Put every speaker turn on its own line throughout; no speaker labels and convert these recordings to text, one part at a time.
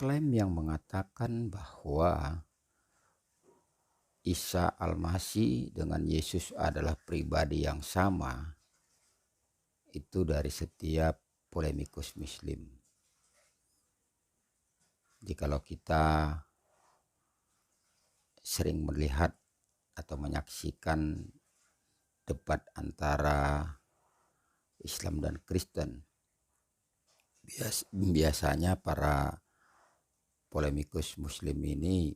Klaim yang mengatakan bahwa Isa Al-Masih dengan Yesus adalah pribadi yang sama, itu dari setiap polemikus Muslim. Jikalau kita sering melihat atau menyaksikan debat antara Islam dan Kristen, biasanya para polemikus Muslim ini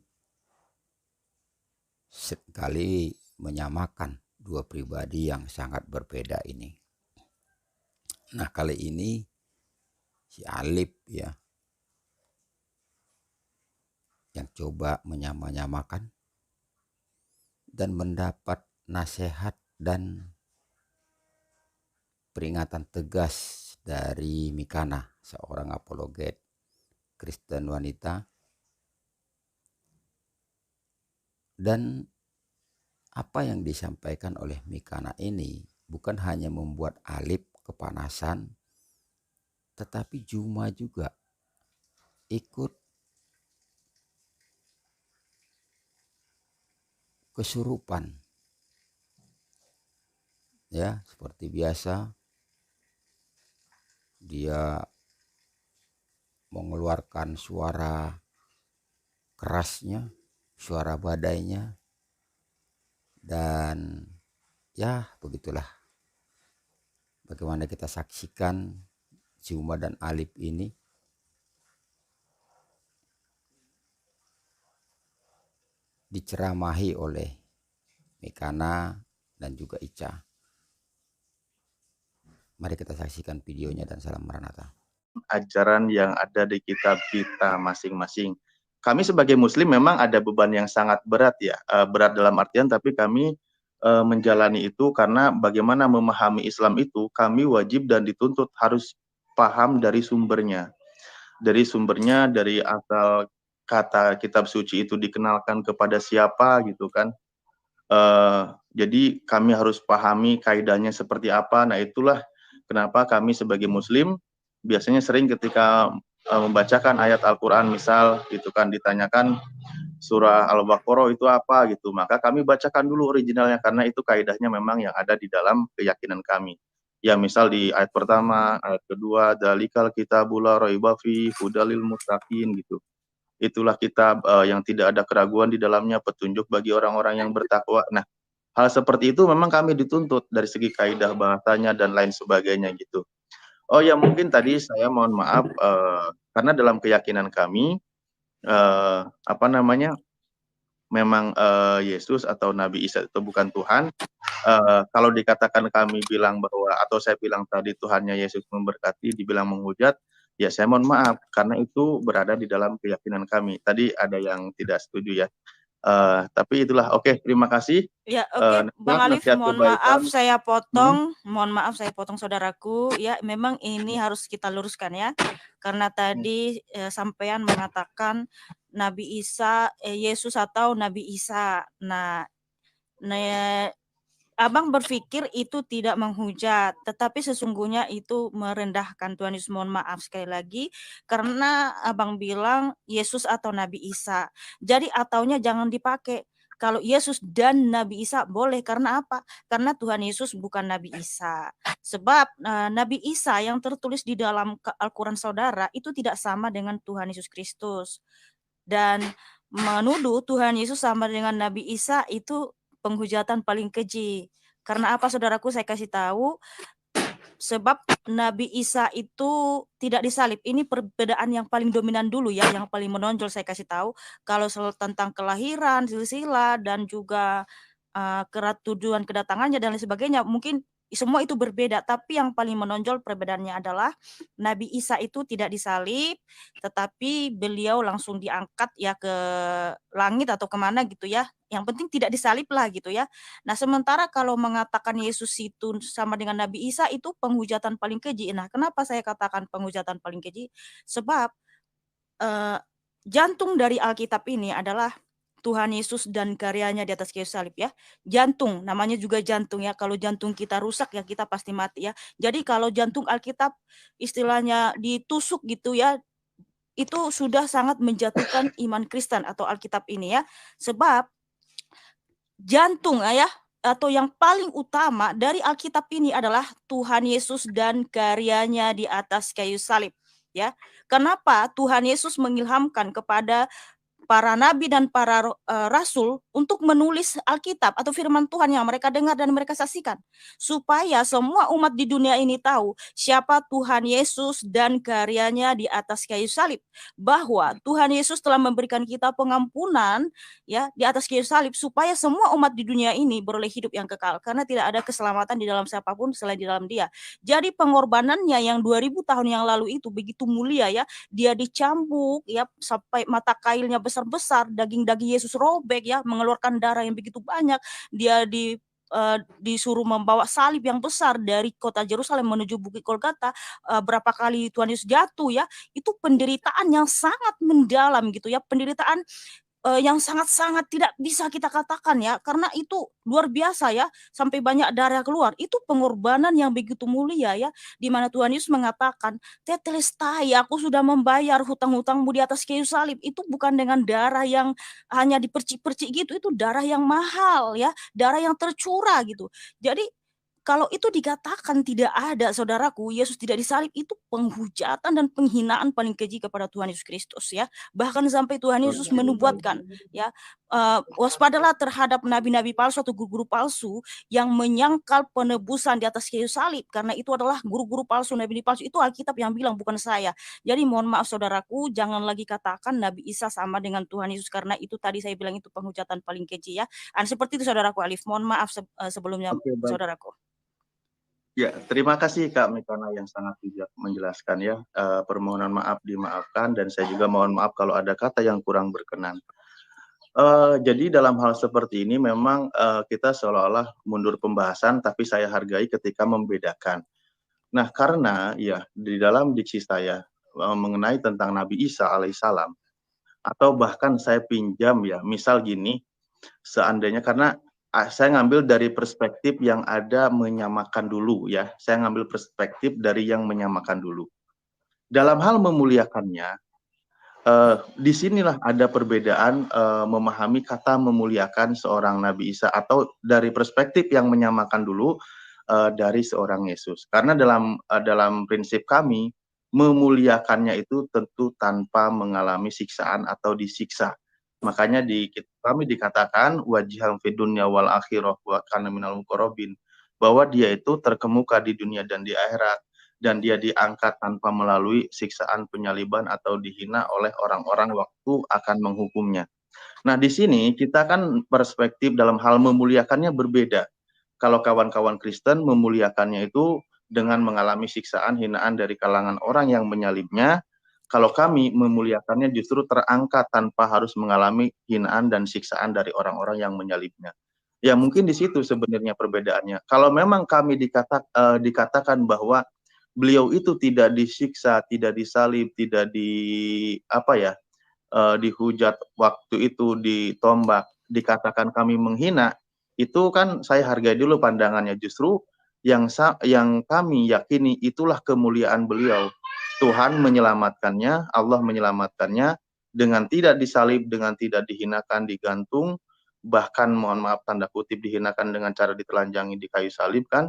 sekali menyamakan dua pribadi yang sangat berbeda ini. Nah, kali ini si Alip ya yang coba menyamakan dan mendapat nasihat dan peringatan tegas dari Mikana, seorang apologet Kristen wanita. Dan apa yang disampaikan oleh Mikana ini bukan hanya membuat Alip kepanasan, tetapi Juma juga ikut kesurupan. Ya, seperti biasa dia mengeluarkan suara kerasnya, suara badainya, dan ya begitulah bagaimana kita saksikan Juma dan Alip ini diceramahi oleh Mikana dan juga Ica. Mari kita saksikan videonya dan salam Maranatha.
Ajaran yang ada di kitab kita masing-masing. Kami sebagai Muslim memang ada beban yang sangat berat ya, berat dalam artian tapi kami menjalani itu karena bagaimana memahami Islam itu kami wajib dan dituntut harus paham dari sumbernya. Dari sumbernya, dari asal kata kitab suci itu dikenalkan kepada siapa gitu kan. Jadi kami harus pahami kaidahnya seperti apa. Nah itulah kenapa kami sebagai Muslim biasanya sering ketika membacakan ayat Al-Quran misal gitu kan ditanyakan surah Al-Baqarah itu apa gitu, maka kami bacakan dulu originalnya karena itu kaidahnya memang yang ada di dalam keyakinan kami. Ya misal di ayat pertama, ayat kedua, dalikal kitabul la raiba fi hudalil muttaqin gitu. Itulah kitab yang tidak ada keraguan di dalamnya, petunjuk bagi orang-orang yang bertakwa. Nah, hal seperti itu memang kami dituntut dari segi kaidah bahasanya dan lain sebagainya gitu. Oh ya mungkin tadi saya mohon maaf karena dalam keyakinan kami memang Yesus atau Nabi Isa itu bukan Tuhan. Kalau dikatakan kami bilang bahwa atau saya bilang tadi Tuhannya Yesus memberkati, dibilang menghujat, ya saya mohon maaf karena itu berada di dalam keyakinan kami. Tadi ada yang tidak setuju ya. Tapi itulah oke, terima kasih.
Ya, oke, Bang Alif, mohon maaf saya potong saudaraku. Ya, memang ini harus kita luruskan ya. Karena tadi sampean mengatakan Nabi Isa, Yesus atau Nabi Isa. Nah, Abang berpikir itu tidak menghujat, tetapi sesungguhnya itu merendahkan. Tuhan Yesus, mohon maaf sekali lagi, karena Abang bilang Yesus atau Nabi Isa. Jadi ataunya jangan dipakai. Kalau Yesus dan Nabi Isa boleh, karena apa? Karena Tuhan Yesus bukan Nabi Isa. Sebab Nabi Isa yang tertulis di dalam Al-Quran saudara itu tidak sama dengan Tuhan Yesus Kristus. Dan menuduh Tuhan Yesus sama dengan Nabi Isa itu penghujatan paling keji. Karena apa saudaraku, saya kasih tahu, sebab Nabi Isa itu tidak disalib. Ini perbedaan yang paling dominan dulu ya, yang paling menonjol saya kasih tahu. Kalau soal tentang kelahiran, silsilah, dan juga tujuan kedatangannya dan lain sebagainya, mungkin semua itu berbeda, tapi yang paling menonjol perbedaannya adalah Nabi Isa itu tidak disalib, tetapi beliau langsung diangkat ya ke langit atau kemana gitu ya. Yang penting tidak disalib lah gitu ya. Nah, sementara kalau mengatakan Yesus itu sama dengan Nabi Isa itu penghujatan paling keji. Nah, kenapa saya katakan penghujatan paling keji? Sebab jantung dari Alkitab ini adalah Tuhan Yesus dan karyanya di atas kayu salib ya. Jantung, namanya juga jantung ya. Kalau jantung kita rusak ya kita pasti mati ya. Jadi kalau jantung Alkitab istilahnya ditusuk gitu ya, itu sudah sangat menjatuhkan iman Kristen atau Alkitab ini ya. Sebab jantung ya atau yang paling utama dari Alkitab ini adalah Tuhan Yesus dan karyanya di atas kayu salib ya. Kenapa Tuhan Yesus mengilhamkan kepada para nabi dan para rasul untuk menulis Alkitab atau firman Tuhan yang mereka dengar dan mereka saksikan, supaya semua umat di dunia ini tahu siapa Tuhan Yesus dan karyanya di atas kayu salib, bahwa Tuhan Yesus telah memberikan kita pengampunan ya di atas kayu salib, supaya semua umat di dunia ini beroleh hidup yang kekal, karena tidak ada keselamatan di dalam siapapun selain di dalam Dia. Jadi pengorbanannya yang 2000 tahun yang lalu itu begitu mulia ya. Dia dicambuk ya sampai mata kailnya besar-besar, daging-daging Yesus robek ya, mengeluarkan darah yang begitu banyak. Dia disuruh membawa salib yang besar dari kota Yerusalem menuju Bukit Golgota. Berapa kali Tuhan Yesus jatuh ya, itu penderitaan yang sangat mendalam gitu ya, penderitaan yang sangat-sangat tidak bisa kita katakan ya, karena itu luar biasa ya, sampai banyak darah keluar. Itu pengorbanan yang begitu mulia ya, di mana Tuhan Yesus mengatakan, "Tetelestai, aku sudah membayar hutang-hutangmu di atas kayu salib." Itu bukan dengan darah yang hanya dipercik-percik gitu, itu darah yang mahal ya, darah yang tercurah gitu. Jadi kalau itu dikatakan tidak ada, saudaraku, Yesus tidak disalib, itu penghujatan dan penghinaan paling keji kepada Tuhan Yesus Kristus ya. Bahkan sampai Tuhan Yesus menubuatkan ya, waspadalah terhadap nabi-nabi palsu atau guru-guru palsu yang menyangkal penebusan di atas kayu salib, karena itu adalah guru-guru palsu, nabi palsu. Itu Alkitab yang bilang, bukan saya. Jadi mohon maaf saudaraku, jangan lagi katakan Nabi Isa sama dengan Tuhan Yesus, karena itu tadi saya bilang itu penghujatan paling keji ya. Seperti itu saudaraku Alif. Mohon maaf sebelumnya saudaraku.
Ya, terima kasih Kak Mikana yang sangat bijak menjelaskan ya. Permohonan maaf dimaafkan, dan saya juga mohon maaf kalau ada kata yang kurang berkenan. Jadi dalam hal seperti ini memang kita seolah-olah mundur pembahasan, tapi saya hargai ketika membedakan. Nah, karena ya di dalam diksi saya mengenai tentang Nabi Isa alaihissalam, atau bahkan saya pinjam ya, misal gini, seandainya, karena saya ngambil dari perspektif yang ada menyamakan dulu ya. Saya ngambil perspektif dari yang menyamakan dulu. Dalam hal memuliakannya, disinilah ada perbedaan memahami kata memuliakan seorang Nabi Isa, atau dari perspektif yang menyamakan dulu dari seorang Yesus. Karena dalam prinsip kami, memuliakannya itu tentu tanpa mengalami siksaan atau disiksa. Makanya kami dikatakan wajiham fid dunya wal akhirah wa kana minal muqarrabin, bahwa dia itu terkemuka di dunia dan di akhirat, dan dia diangkat tanpa melalui siksaan penyaliban atau dihina oleh orang-orang waktu akan menghukumnya. Nah, di sini kita kan perspektif dalam hal memuliakannya berbeda. Kalau kawan-kawan Kristen memuliakannya itu dengan mengalami siksaan, hinaan dari kalangan orang yang menyalibnya. Kalau kami memuliakannya justru terangkat tanpa harus mengalami hinaan dan siksaan dari orang-orang yang menyalibnya. Ya mungkin di situ sebenarnya perbedaannya. Kalau memang kami dikatakan bahwa beliau itu tidak disiksa, tidak disalib, tidak dihujat waktu itu, ditombak, dikatakan kami menghina, itu kan saya hargai dulu pandangannya. Justru yang kami yakini itulah kemuliaan beliau. Tuhan menyelamatkannya, Allah menyelamatkannya dengan tidak disalib, dengan tidak dihinakan, digantung, bahkan mohon maaf tanda kutip dihinakan dengan cara ditelanjangi di kayu salib kan.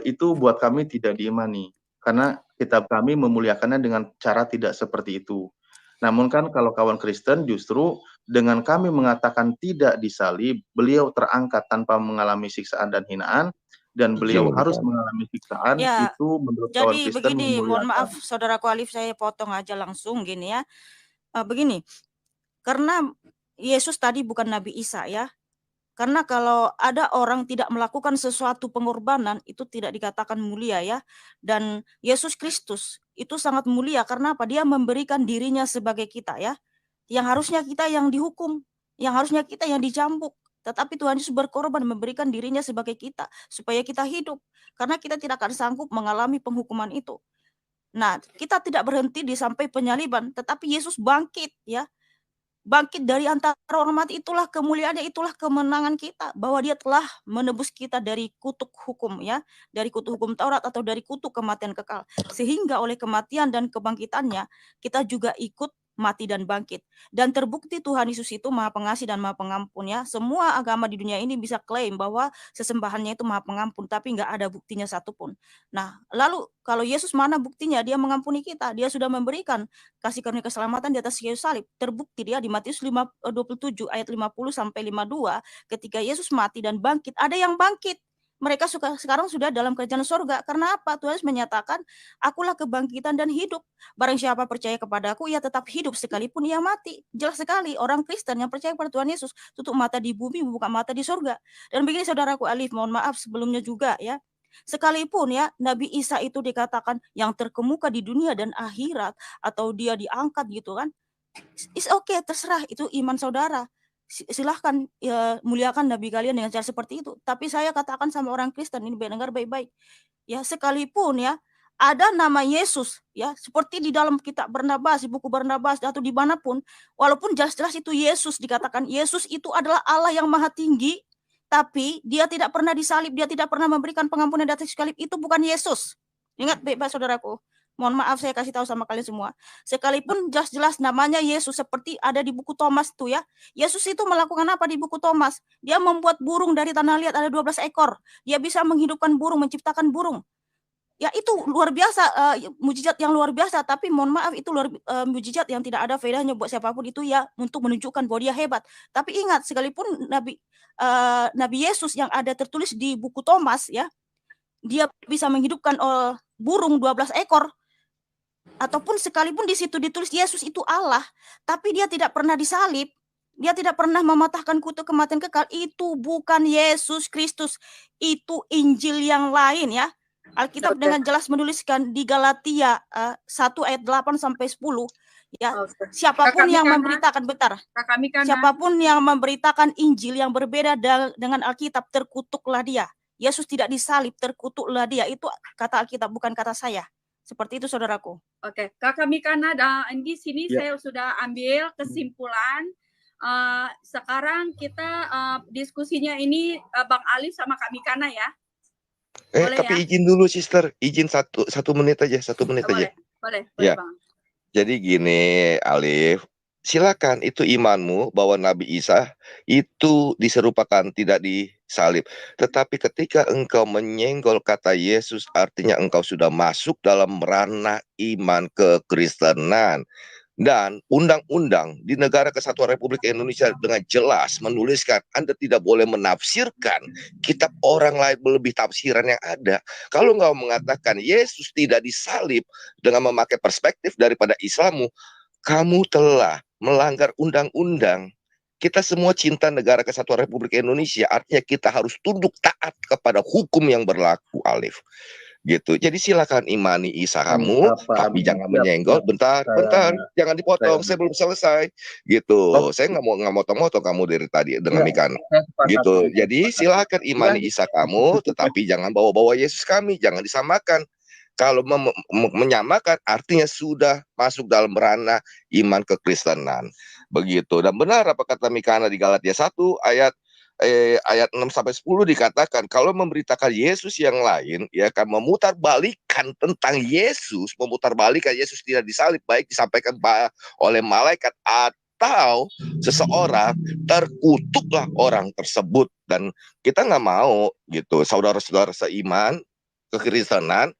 Itu buat kami tidak diimani, karena kitab kami memuliakannya dengan cara tidak seperti itu. Namun kan kalau kawan Kristen justru dengan kami mengatakan tidak disalib, beliau terangkat tanpa mengalami siksaan dan hinaan, dan beliau harus mengalami siksaan,
Ya,
itu menurut kawan
jadi
Kristen
begini, mohon maaf
memuliakan.
saudaraku Alif, saya potong aja langsung gini ya. Begini, karena Yesus tadi bukan Nabi Isa ya. Karena kalau ada orang tidak melakukan sesuatu pengorbanan, itu tidak dikatakan mulia ya. Dan Yesus Kristus itu sangat mulia karena apa? Dia memberikan dirinya sebagai kita ya. Yang harusnya kita yang dihukum, yang harusnya kita yang dicambuk. Tetapi Tuhan Yesus berkorban memberikan dirinya sebagai kita, supaya kita hidup. Karena kita tidak akan sanggup mengalami penghukuman itu. Nah, kita tidak berhenti di sampai penyaliban, tetapi Yesus bangkit ya. bangkit dari antara orang mati, itulah kemuliaannya, itulah kemenangan kita, bahwa dia telah menebus kita dari kutuk hukum ya, dari kutuk hukum Taurat atau dari kutuk kematian kekal. Sehingga oleh kematian dan kebangkitannya kita juga ikut mati dan bangkit. Dan terbukti Tuhan Yesus itu Maha Pengasih dan Maha Pengampun ya. Semua agama di dunia ini bisa klaim bahwa sesembahannya itu Maha Pengampun, tapi nggak ada buktinya satupun. Nah, lalu kalau Yesus mana buktinya? Dia mengampuni kita, dia sudah memberikan kasih karunia keselamatan di atas kayu salib. Terbukti dia di Matius 27 ayat 50 sampai 52, ketika Yesus mati dan bangkit, ada yang bangkit. Mereka sekarang sudah dalam kerajaan surga. Karena apa? Tuhan Yesus menyatakan, akulah kebangkitan dan hidup. Barang siapa percaya kepadaku, ia tetap hidup sekalipun ia mati. Jelas sekali, orang Kristen yang percaya kepada Tuhan Yesus, tutup mata di bumi, buka mata di surga. Dan begini saudaraku Alif, mohon maaf sebelumnya juga ya. Sekalipun ya Nabi Isa itu dikatakan yang terkemuka di dunia dan akhirat, atau dia diangkat gitu kan, is okay, terserah, itu iman saudara. Silahkan ya, muliakan Nabi kalian dengan cara seperti itu. Tapi saya katakan sama orang Kristen ini, dengar baik-baik. Ya, sekalipun ya ada nama Yesus ya, seperti di dalam kitab Barnabas, di buku Barnabas atau dimanapun, walaupun jelas-jelas itu Yesus dikatakan, Yesus itu adalah Allah yang maha tinggi, tapi dia tidak pernah disalib, dia tidak pernah memberikan pengampunan di atas salib, itu bukan Yesus. Ingat baik-baik saudaraku. Mohon maaf saya kasih tahu sama kalian semua. Sekalipun jelas-jelas namanya Yesus seperti ada di buku Thomas tuh ya. Yesus itu melakukan apa di buku Thomas? Dia membuat burung dari tanah liat, ada 12 ekor. Dia bisa menghidupkan burung, menciptakan burung. Ya itu luar biasa, mujizat yang luar biasa. Tapi mohon maaf itu mujizat yang tidak ada faedahnya buat siapapun, itu ya untuk menunjukkan bahwa dia hebat. Tapi ingat, sekalipun Nabi Yesus yang ada tertulis di buku Thomas ya, dia bisa menghidupkan burung 12 ekor, ataupun sekalipun di situ ditulis Yesus itu Allah, tapi dia tidak pernah disalib, dia tidak pernah mematahkan kutuk kematian kekal, itu bukan Yesus Kristus, itu Injil yang lain ya. Alkitab dengan jelas menuliskan di Galatia 1 ayat 8 sampai 10 ya. Siapapun yang memberitakan siapapun yang memberitakan Injil yang berbeda dengan Alkitab, terkutuklah dia. Yesus tidak disalib, terkutuklah dia. Itu kata Alkitab, bukan kata saya. Seperti itu saudaraku.
Oke, Kakak Mikana, di sini saya sudah ambil kesimpulan. Sekarang kita diskusinya ini Bang Alif sama Kak Mikana ya. Boleh,
tapi
ya?
izin dulu sister, izin satu menit aja,
Boleh
ya.
Bang.
Jadi gini Alif, silakan, itu imanmu bahwa Nabi Isa itu diserupakan, tidak disalib. Tetapi ketika engkau menyenggol kata Yesus, artinya engkau sudah masuk dalam ranah iman kekristenan. Dan undang-undang di Negara Kesatuan Republik Indonesia dengan jelas menuliskan Anda tidak boleh menafsirkan kitab orang lain melebihi tafsiran yang ada. Kalau engkau mengatakan Yesus tidak disalib dengan memakai perspektif daripada Islammu, kamu telah melanggar undang-undang. Kita semua cinta Negara Kesatuan Republik Indonesia, artinya kita harus tunduk taat kepada hukum yang berlaku, Alif. Gitu. Jadi silakan imani Isa kamu, tapi jangan menyenggol. Bentar, jangan dipotong. Saya belum selesai. Gitu. Saya nggak mau motong-motong kamu dari tadi dengan Mikana. Gitu. Jadi silakan imani Isa kamu, tetapi jangan bawa-bawa Yesus kami. Jangan disamakan. Kalau menyamakan, artinya sudah masuk dalam ranah iman kekristenan. Begitu. Dan benar apa kata Mikana di Galatia 1 ayat 6 sampai 10 dikatakan kalau memberitakan Yesus yang lain, ya kan, memutarbalikkan tentang Yesus, memutarbalikkan Yesus tidak disalib, baik disampaikan oleh malaikat atau seseorang, terkutuklah orang tersebut. Dan kita nggak mau gitu, saudara-saudara seiman kekristenan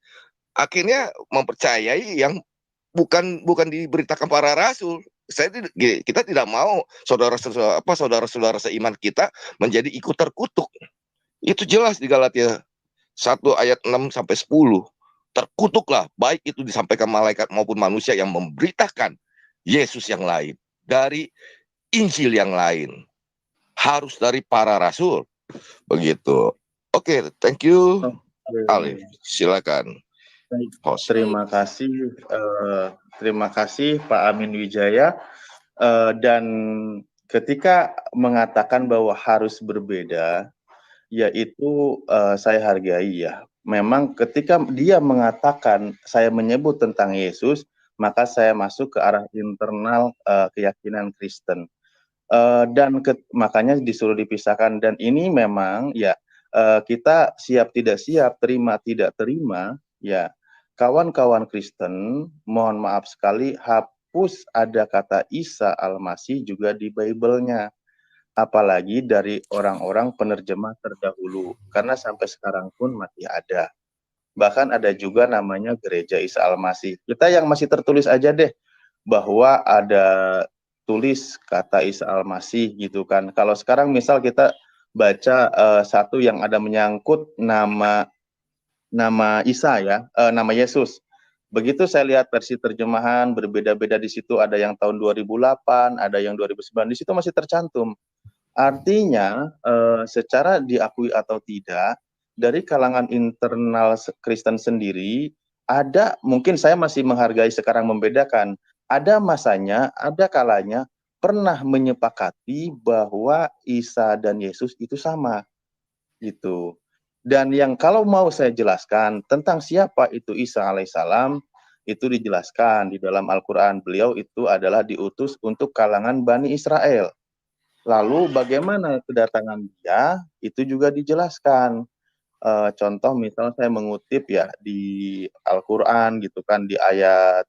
akhirnya mempercayai yang bukan diberitakan para rasul. Kita tidak mau saudara-saudara seiman kita menjadi ikut terkutuk. Itu jelas di Galatia 1 ayat 6 sampai 10. Terkutuklah, baik itu disampaikan malaikat maupun manusia yang memberitakan Yesus yang lain, dari Injil yang lain. Harus dari para rasul. Begitu. Oke, thank you. Alif, silakan.
Terima kasih Pak Amin Wijaya. Dan ketika mengatakan bahwa harus berbeda, yaitu saya hargai ya. Memang ketika dia mengatakan saya menyebut tentang Yesus, maka saya masuk ke arah internal keyakinan Kristen. Makanya disuruh dipisahkan, dan ini memang ya kita siap tidak siap, terima tidak terima, ya kawan-kawan Kristen, mohon maaf sekali, hapus ada kata Isa Al-Masih juga di Bible-nya, apalagi dari orang-orang penerjemah terdahulu, karena sampai sekarang pun masih ada. Bahkan ada juga namanya Gereja Isa Al-Masih. Kita yang masih tertulis aja deh, bahwa ada tulis kata Isa Al-Masih gitu kan. Kalau sekarang misal kita baca satu yang ada menyangkut nama Isa ya, nama Yesus. Begitu saya lihat versi terjemahan berbeda-beda, di situ ada yang tahun 2008, ada yang 2009, di situ masih tercantum. Artinya secara diakui atau tidak, dari kalangan internal Kristen sendiri, ada, mungkin saya masih menghargai sekarang membedakan, ada masanya, ada kalanya pernah menyepakati bahwa Isa dan Yesus itu sama, gitu. Dan yang kalau mau saya jelaskan tentang siapa itu Isa alaihissalam, itu dijelaskan di dalam Al-Quran. Beliau itu adalah diutus untuk kalangan Bani Israel. Lalu bagaimana kedatangan dia, itu juga dijelaskan. Contoh misal saya mengutip ya di Al-Quran gitu kan, di ayat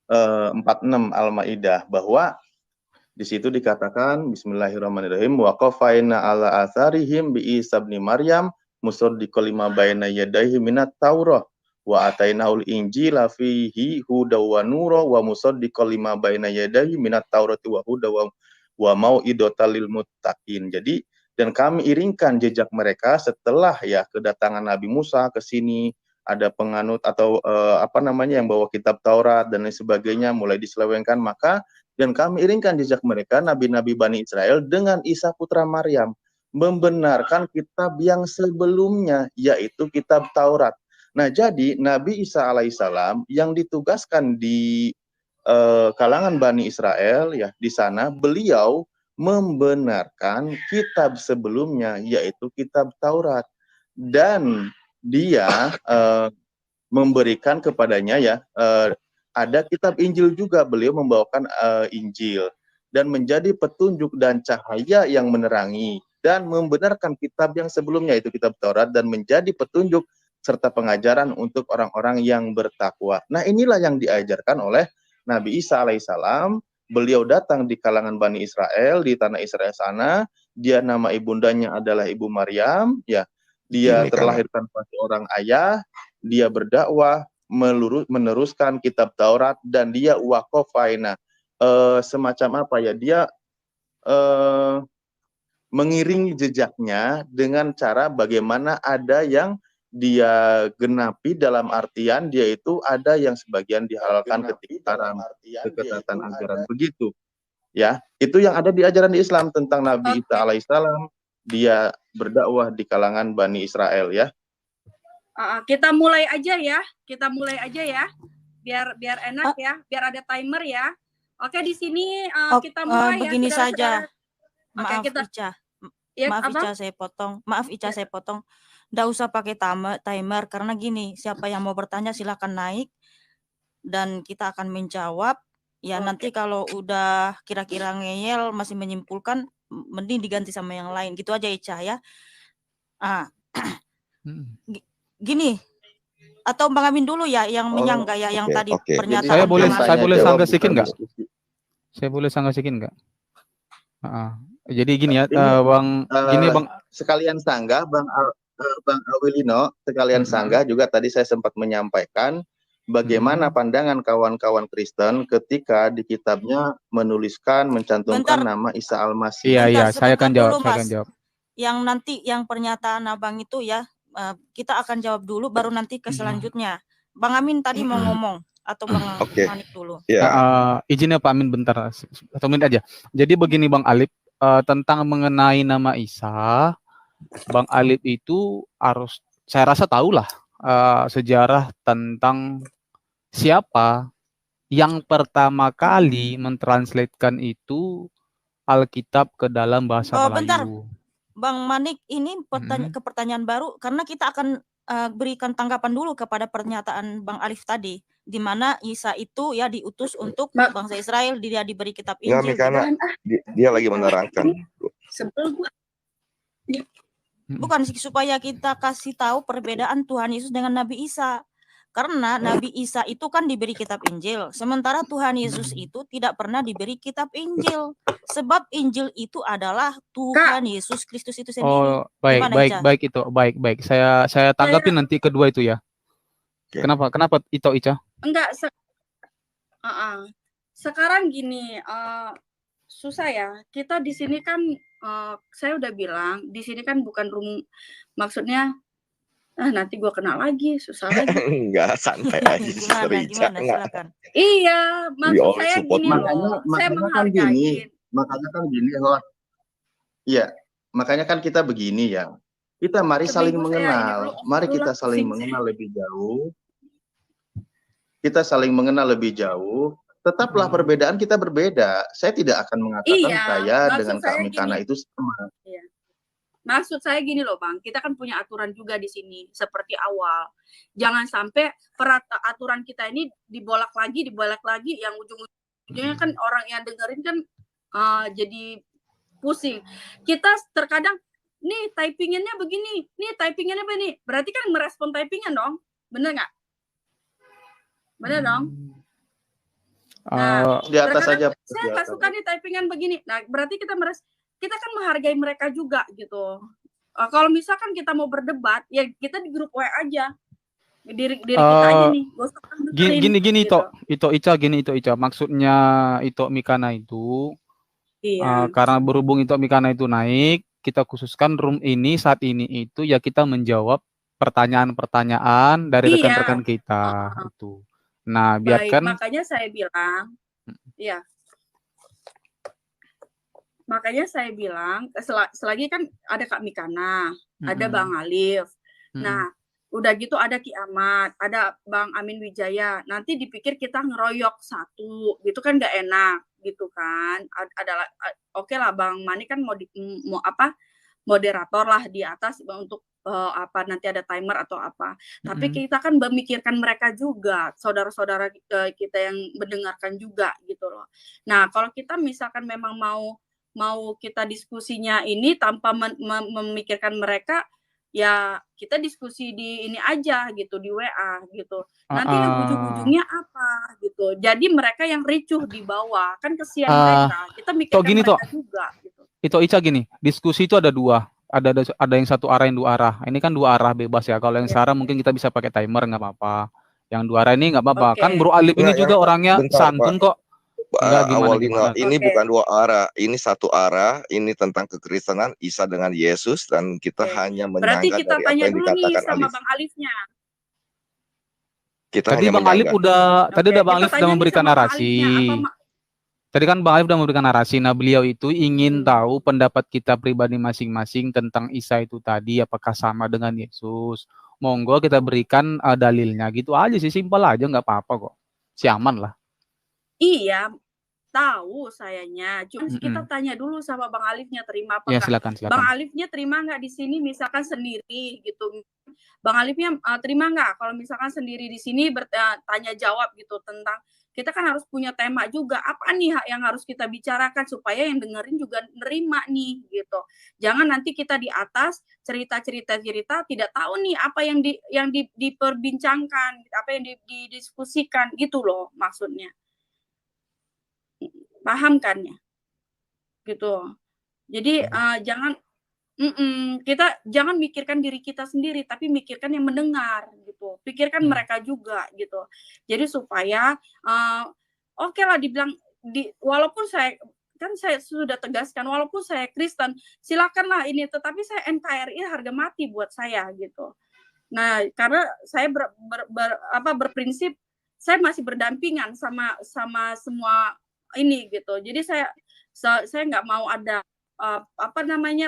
46 Al-Maidah, bahwa di situ dikatakan Bismillahirrahmanirrahim, wa qafaina ala atharihim bi Isa ibn Maryam musaddiqal lima baina yadayhi minat Taurah wa atainaul injila fihi hudaw wa nura wa musaddiqal lima baina yadayhi minat Taurati wa hudaw wa mau'idotal lil muttaqin. Jadi, dan kami iringkan jejak mereka setelah ya kedatangan Nabi Musa ke sini, ada penganut atau yang bawa kitab Taurat dan lain sebagainya mulai diselewengkan, maka dan kami iringkan jejak mereka nabi-nabi Bani Israel dengan Isa putra Maryam membenarkan kitab yang sebelumnya, yaitu kitab Taurat. Nah, jadi Nabi Isa alaihissalam yang ditugaskan di kalangan Bani Israel ya, di sana beliau membenarkan kitab sebelumnya, yaitu kitab Taurat, dan dia memberikan kepadanya ya ada kitab Injil juga. Beliau membawakan Injil dan menjadi petunjuk dan cahaya yang menerangi dan membenarkan kitab yang sebelumnya, itu kitab Taurat, dan menjadi petunjuk serta pengajaran untuk orang-orang yang bertakwa. Nah, inilah yang diajarkan oleh Nabi Isa alaihissalam. Beliau datang di kalangan Bani Israel, di tanah Israel sana. Dia nama ibundanya adalah Ibu Maryam, ya. Dia terlahirkan pada seorang ayah. Dia berdakwah, meneruskan kitab Taurat, dan dia waqafaina, semacam apa ya? Dia mengiringi jejaknya dengan cara bagaimana ada yang dia genapi, dalam artian dia itu ada yang sebagian dihalalkan ketika keketatan ajaran, begitu ya. Itu yang ada di ajaran di Islam tentang Nabi Isa alaihissalam. Dia berdakwah di kalangan Bani Israel ya.
Kita mulai aja ya, biar enak ya, biar ada timer ya. Oke, di sini kita mulai
begini
ya.
Saja. Maaf,
Oke,
Ica.
Ya,
Maaf Ica, saya potong. Maaf Ica, saya potong. Nggak usah pakai timer karena gini, siapa yang mau bertanya silakan naik dan kita akan menjawab. Ya nanti kalau udah kira-kira ngeyel masih menyimpulkan, mending diganti sama yang lain. Gitu aja Ica ya. Gini. Atau Bang Amin dulu ya yang menyangga ya, yang tadi pernyataan.
Saya boleh sanggah sedikit nggak? Saya boleh sanggah sedikit nggak? Jadi gini ya, Bang. Gini Bang.
Sekalian sanggah, Bang Awilino, sekalian sanggah juga tadi saya sempat menyampaikan bagaimana pandangan kawan-kawan Kristen ketika di kitabnya menuliskan, mencantumkan nama Isa Al-Masih.
Iya, saya akan jawab.
Yang nanti yang pernyataan Abang itu ya, kita akan jawab dulu, baru nanti ke selanjutnya. Bang Amin tadi mau ngomong atau Bang Manik dulu?
Izinnya Pak Amin bentar, 1 menit aja. Jadi begini Bang Alif, tentang mengenai nama Isa, Bang Alif itu harus, saya rasa tahulah sejarah tentang siapa yang pertama kali mentranslatekan itu Alkitab ke dalam bahasa Melayu.
Bentar, Bang Manik, ini pertanyaan baru karena kita akan berikan tanggapan dulu kepada pernyataan Bang Alif tadi, di mana Isa itu ya diutus untuk bangsa Israel, dia diberi kitab
Nggak,
Injil.
karena dia lagi menerangkan.
Sebel gua.
Bukan supaya kita kasih tahu perbedaan Tuhan Yesus dengan Nabi Isa. Karena Nabi Isa itu kan diberi kitab Injil, sementara Tuhan Yesus itu tidak pernah diberi kitab Injil. Sebab Injil itu adalah Tuhan Yesus Kristus itu sendiri.
Oh, baik,
Gimana,
baik,
Ica?
baik itu, baik. Saya tanggapi nanti kedua itu ya.
Oke.
Kenapa itu, Ica?
Enggak, sekarang gini, susah ya. Kita di sini kan, saya udah bilang, di sini kan bukan maksudnya, nanti gua kena lagi, susah lagi.
Enggak, santai aja.
Gimana, silakan.
Iya, maksud saya gini loh, saya menghargai.
Makanya kan gini, Hor. Iya, makanya kan kita begini ya. Kita mari saling mengenal. Mari kita saling mengenal lebih jauh. Kita saling mengenal lebih jauh. Tetaplah perbedaan kita berbeda. Saya tidak akan mengatakan saya dengan Kak Mikana itu sama.
Iya. Maksud saya gini loh, Bang, kita kan punya aturan juga di sini seperti awal. Jangan sampai aturan kita ini dibolak lagi, yang ujung-ujungnya kan orang yang dengerin kan jadi pusing. Kita terkadang nih typingannya begini, berarti kan merespon typingan dong, bener nggak? Bener dong. Nah,
di atas saja.
Saya nggak suka nih typingan begini. Nah, berarti kita kan menghargai mereka juga gitu. Kalau misalkan kita mau berdebat, ya kita di grup WA aja. Diri kita aja nih.
Gini itu Ica. Maksudnya itu Mikana itu, karena berhubung itu Mikana itu naik, kita khususkan room ini saat ini itu ya kita menjawab pertanyaan-pertanyaan dari rekan-rekan kita itu. Nah, biarkan.
Makanya saya bilang, ya. Makanya saya bilang, selagi kan ada Kak Mikana, ada Bang Alif. Nah, udah gitu ada Ki Ahmad, ada Bang Amin Wijaya. Nanti dipikir kita ngeroyok satu, gitu kan nggak enak, gitu kan. Adalah oke lah Bang Mani kan moderator lah di atas untuk nanti ada timer atau apa. Tapi kita kan memikirkan mereka juga, saudara-saudara kita yang mendengarkan juga gitu loh. Nah, kalau kita misalkan memang mau kita diskusinya ini tanpa memikirkan mereka, ya kita diskusi di ini aja gitu, di WA gitu. Nanti yang ujung-ujungnya apa gitu. Jadi mereka yang ricuh di bawah, kan kesian mereka. Kita mikirkan mereka juga gitu.
Itu Ica gini, diskusi itu ada dua. Ada yang satu arah, yang dua arah. Ini kan dua arah bebas ya. Kalau yang searah mungkin kita bisa pakai timer, nggak apa-apa. Yang dua arah ini nggak apa-apa. Kan Bro Alif ini juga orangnya santun kok.
Gimana? Ini bukan dua arah, ini satu arah. Ini tentang kekristenan Isa dengan Yesus, dan kita hanya menyangka dari apa yang dikatakan
sama
Alif.
Bang Alifnya.
Tadi Bang Alif udah Bang Alif sudah memberikan narasi. Tadi kan Bang Alif sudah memberikan narasi. Nah, beliau itu ingin tahu pendapat kita pribadi masing-masing tentang Isa itu tadi, apakah sama dengan Yesus. Monggo kita berikan dalilnya, gitu aja sih, simpel aja, nggak apa-apa kok. Si aman lah.
Iya, tahu sayanya. Cuma kita tanya dulu sama Bang Alifnya terima apa
enggak.
Silakan. Bang Alifnya terima nggak di sini misalkan sendiri gitu. Bang Alifnya terima nggak kalau misalkan sendiri di sini tanya jawab gitu tentang, kita kan harus punya tema juga. Apa nih yang harus kita bicarakan supaya yang dengerin juga nerima nih gitu. Jangan nanti kita di atas cerita tidak tahu nih apa yang diperbincangkan, apa yang didiskusikan gitu loh maksudnya. Paham kan ya, gitu. Jadi kita jangan mikirkan diri kita sendiri, tapi mikirkan yang mendengar gitu. Pikirkan mereka juga gitu. Jadi supaya oke lah dibilang walaupun saya sudah tegaskan, walaupun saya Kristen, silakanlah ini, tetapi saya NKRI harga mati buat saya gitu. Nah, karena saya berprinsip saya masih berdampingan sama semua ini gitu. Jadi saya nggak mau ada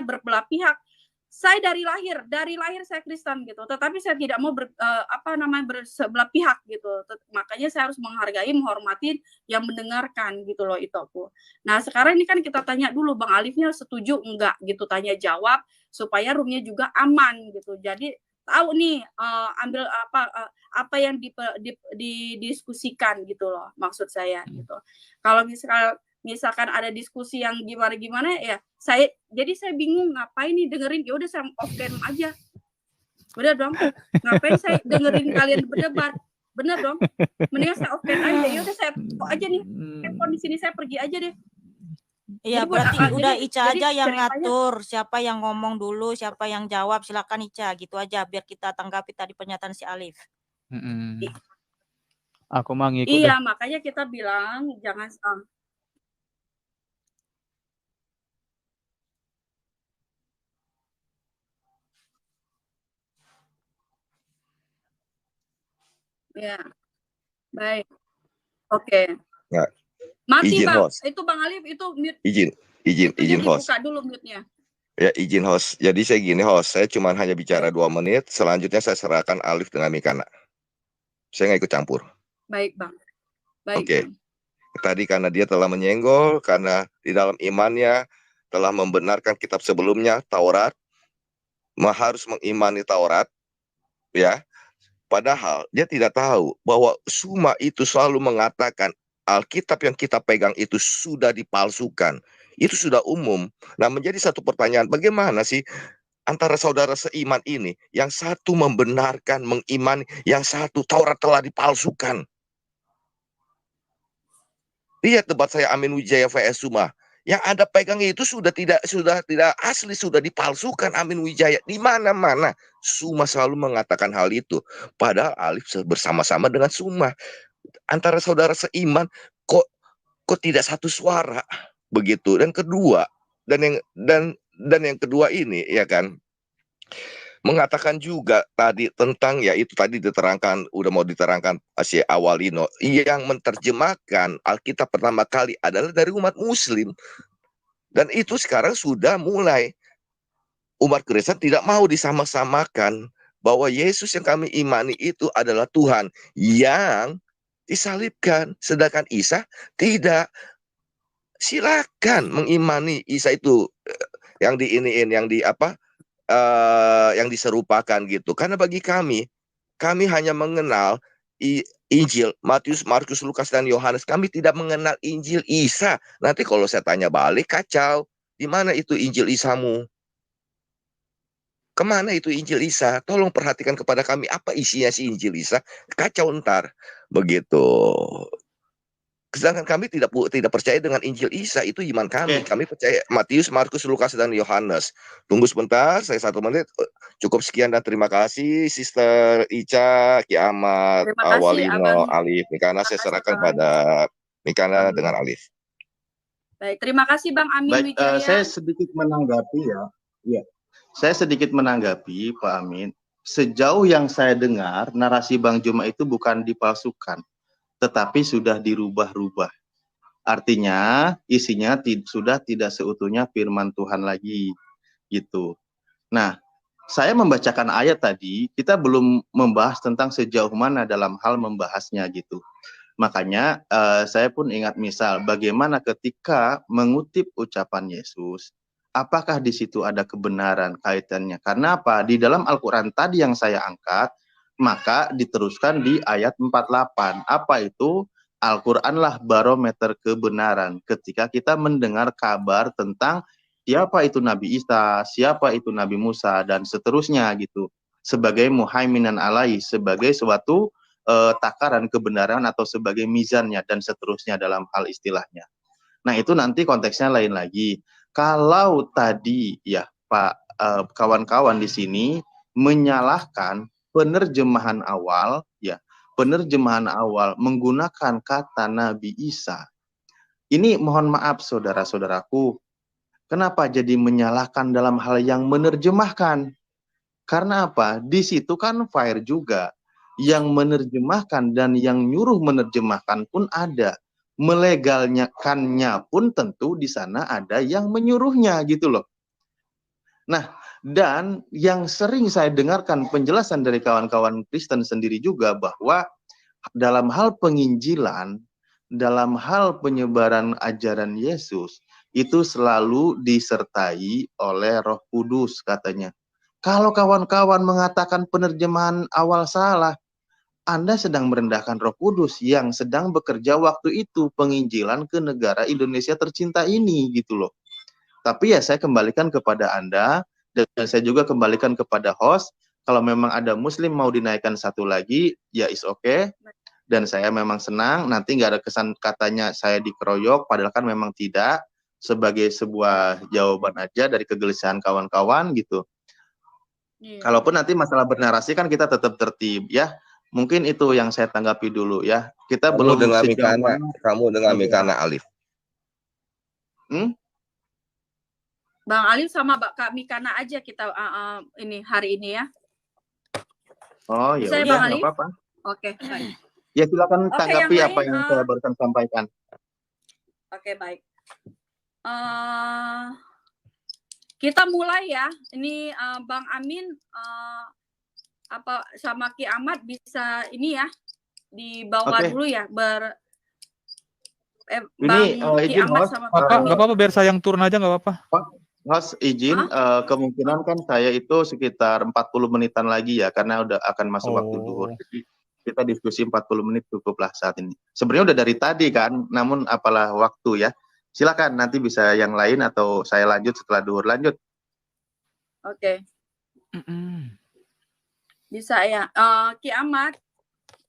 berbelah pihak. Saya dari lahir saya Kristen gitu. Tetapi saya tidak mau bersebelah pihak gitu. Makanya saya harus menghargai, menghormati yang mendengarkan gitu loh itu aku. Nah, sekarang ini kan kita tanya dulu Bang Alifnya setuju enggak gitu, tanya jawab supaya roomnya juga aman gitu. Jadi tahu nih ambil apa yang didiskusikan gitu loh, maksud saya gitu. Kalau misalkan ada diskusi yang gimana ya saya bingung ngapain nih dengerin, ya udah saya off cam aja. Bener dong, ngapain saya dengerin kalian berdebat, bener dong, mendingan saya off cam aja, ya udah saya aja nih handphone di sini, saya pergi aja deh.
Iya,
Jadi buat
berarti
apa?
udah
Jadi
Ica aja yang
ceritanya
ngatur siapa yang ngomong dulu, siapa yang jawab. Silakan Ica, gitu aja biar kita tanggapi tadi pernyataan si Alif.
Aku mah ngikut deh.
iya, makanya kita bilang jangan ya, baik. Oke.
Nggak,
Mati
izin
Bang,
host.
itu Bang Alif itu mute.
Izin
Mutunya
host.
dibuka dulu mute-nya.
Ya, izin host. Jadi saya gini host, saya cuma hanya bicara
Baik.
2 menit, selanjutnya saya serahkan Alif dengan Mikana. Saya nggak ikut campur.
Baik Bang. Baik.
Oke.
Bang.
Tadi karena dia telah menyenggol, karena di dalam imannya telah membenarkan kitab sebelumnya, Taurat, harus mengimani Taurat, ya. Padahal dia tidak tahu bahwa Suma itu selalu mengatakan Alkitab yang kita pegang itu sudah dipalsukan. Itu sudah umum. Nah, menjadi satu pertanyaan, bagaimana sih antara saudara seiman ini, yang satu membenarkan, mengimani, yang satu Taurat telah dipalsukan. Lihat debat saya Amin Wijaya vs Suma. Yang Anda pegang itu sudah tidak asli, sudah dipalsukan. Amin Wijaya di mana-mana. Suma selalu mengatakan hal itu. Padahal Alif bersama-sama dengan Suma. Antara saudara seiman kok tidak satu suara begitu. Dan kedua, dan yang kedua ini ya kan, mengatakan juga tadi tentang, ya itu tadi diterangkan, udah mau diterangkan si Awalino, yang menerjemahkan Alkitab pertama kali adalah dari umat Muslim, dan itu sekarang sudah mulai umat Kristen tidak mau disama-samakan bahwa Yesus yang kami imani itu adalah Tuhan yang disalibkan, sedangkan Isa tidak. Silakan mengimani Isa itu yang yang diserupakan gitu. Karena bagi kami hanya mengenal Injil Matius, Markus, Lukas, dan Yohanes. Kami tidak mengenal Injil Isa. Nanti kalau saya tanya balik, kacau. Di mana itu Injil Isamu? Kemana itu Injil Isa? Tolong perhatikan kepada kami apa isinya si Injil Isa. Kacau ntar. Begitu. Sedangkan kami tidak percaya dengan Injil Isa, itu iman kami. Kami percaya Matius, Markus, Lukas, dan Yohanes. Tunggu sebentar, saya 1 menit. Cukup sekian dan terima kasih Sister Ica, Ki Ahmad, Awalino, Alif, Mikana. Saya serahkan pada Mikana dengan Alif.
Baik, terima kasih Bang Amin Wijaya.
Saya sedikit menanggapi ya. Saya sedikit menanggapi Pak Amin. Sejauh yang saya dengar, narasi Bang Juma itu bukan dipalsukan, tetapi sudah dirubah-rubah. Artinya isinya sudah tidak seutuhnya firman Tuhan lagi gitu. Nah, saya membacakan ayat tadi, kita belum membahas tentang sejauh mana dalam hal membahasnya gitu. Makanya saya pun ingat misal bagaimana ketika mengutip ucapan Yesus, apakah di situ ada kebenaran kaitannya? Karena apa? Di dalam Al-Quran tadi yang saya angkat, maka diteruskan di ayat 48. Apa itu? Al-Quranlah barometer kebenaran. Ketika kita mendengar kabar tentang siapa itu Nabi Isa, siapa itu Nabi Musa, dan seterusnya gitu. Sebagai muhaiminan alaihi, sebagai suatu takaran kebenaran atau sebagai mizannya, dan seterusnya dalam hal istilahnya. Nah itu nanti konteksnya lain lagi. Kalau tadi ya Pak kawan-kawan di sini menyalahkan penerjemahan awal, ya penerjemahan awal menggunakan kata Nabi Isa, ini mohon maaf saudara-saudaraku, kenapa jadi menyalahkan dalam hal yang menerjemahkan? Karena apa? Di situ kan fire juga, yang menerjemahkan dan yang nyuruh menerjemahkan pun ada, melegalkannya pun tentu di sana ada yang menyuruhnya gitu loh. Nah, dan yang sering saya dengarkan penjelasan dari kawan-kawan Kristen sendiri juga bahwa dalam hal penginjilan, dalam hal penyebaran ajaran Yesus, itu selalu disertai oleh Roh Kudus katanya. Kalau kawan-kawan mengatakan penerjemahan awal salah, Anda sedang merendahkan Roh Kudus yang sedang bekerja waktu itu penginjilan ke negara Indonesia tercinta ini gitu loh. Tapi ya saya kembalikan kepada Anda dan saya juga kembalikan kepada host. Kalau memang ada Muslim mau dinaikkan satu lagi, ya is okay. Dan saya memang senang. Nanti nggak ada kesan katanya saya dikeroyok, padahal kan memang tidak. Sebagai sebuah jawaban aja dari kegelisahan kawan-kawan gitu.
Iya.
Kalaupun nanti masalah bernarasi kan kita tetap tertib ya. Mungkin itu yang saya tanggapi dulu ya. Kita
Kamu
belum
dengan
sejauh
Mikana,
mana.
kamu dengan
Oke.
Mikana Alif.
Bang Alif sama Kak Mikana aja kita ini hari ini ya.
Oh ya
Bisa ya
udah,
Bang
nggak
Alif?
apa-apa.
Oke, baik.
Ya silakan
Oke,
tanggapi
yang
apa
lain,
yang saya barusan sampaikan.
Oke, baik. Kita mulai ya. Ini Bang Amin apa sama Ki Ahmad bisa ini ya dibawa
Oke.
dulu ya
Ini
Bang Ki
izin
Ahmad
host.
sama
Bapak, nggak apa-apa, biar saya yang turun aja, nggak apa-apa.
Host izin, kemungkinan kan saya itu sekitar 40 menitan lagi ya, karena udah akan masuk waktu duhur. Jadi kita diskusi 40 menit cukuplah saat ini. Sebenarnya udah dari tadi kan, namun apalah waktu ya. Silakan nanti bisa yang lain atau saya lanjut setelah duhur. Lanjut.
Oke. Bisa ya. Ki Ahmad,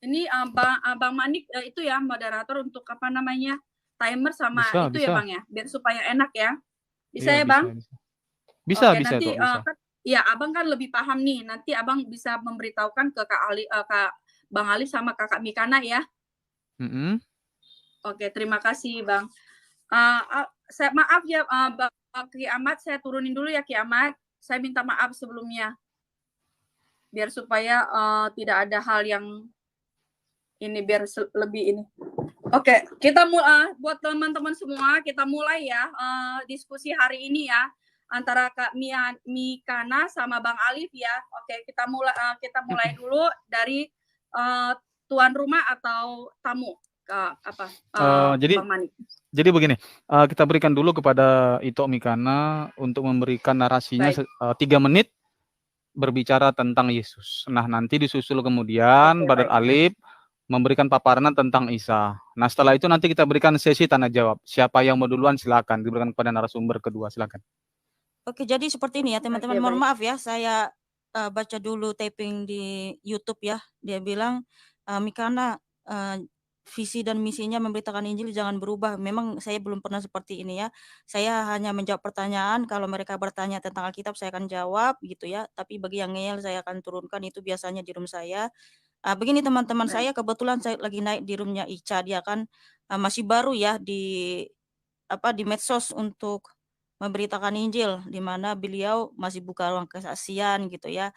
ini Bang Manik itu ya moderator untuk apa namanya timer sama
Bisa,
itu
bisa.
ya Bang ya, biar supaya enak ya. Bisa
Iya,
ya Bang?
Bisa,
Oke,
bisa
nanti
kok, bisa.
kan, ya Abang kan lebih paham nih. Nanti Abang bisa memberitahukan ke Kak Bang Ali sama Kakak Mikana ya. Oke, terima kasih Bang. Saya maaf ya Bang Ki Ahmad, saya turunin dulu ya Ki Ahmad. Saya minta maaf sebelumnya. Biar supaya tidak ada hal yang ini biar lebih ini. Oke, kita buat teman-teman semua kita mulai ya diskusi hari ini ya antara Kak Mikana sama Bang Alif ya. Oke, kita mulai dulu dari tuan rumah atau tamu
Jadi
Bang Manik.
Jadi begini, kita berikan dulu kepada Ito Mikana untuk memberikan narasinya 3 menit berbicara tentang Yesus. Nah, nanti disusul kemudian Brother Alif memberikan paparan tentang Isa. Nah, setelah itu nanti kita berikan sesi tanya jawab. Siapa yang mau duluan silakan, diberikan kepada narasumber kedua, silakan.
Oke, jadi seperti ini ya teman-teman. Mohon maaf ya, saya baca dulu taping di YouTube ya. Dia bilang Mikana visi dan misinya memberitakan Injil jangan berubah. Memang saya belum pernah seperti ini ya. Saya hanya menjawab pertanyaan. Kalau mereka bertanya tentang Alkitab, saya akan jawab gitu ya. Tapi bagi yang ngeyel, saya akan turunkan. Itu biasanya di room saya. Begini teman-teman, saya kebetulan saya lagi naik di roomnya Ica. Dia kan masih baru ya di medsos untuk memberitakan Injil, di mana beliau masih buka ruang kesaksian gitu ya.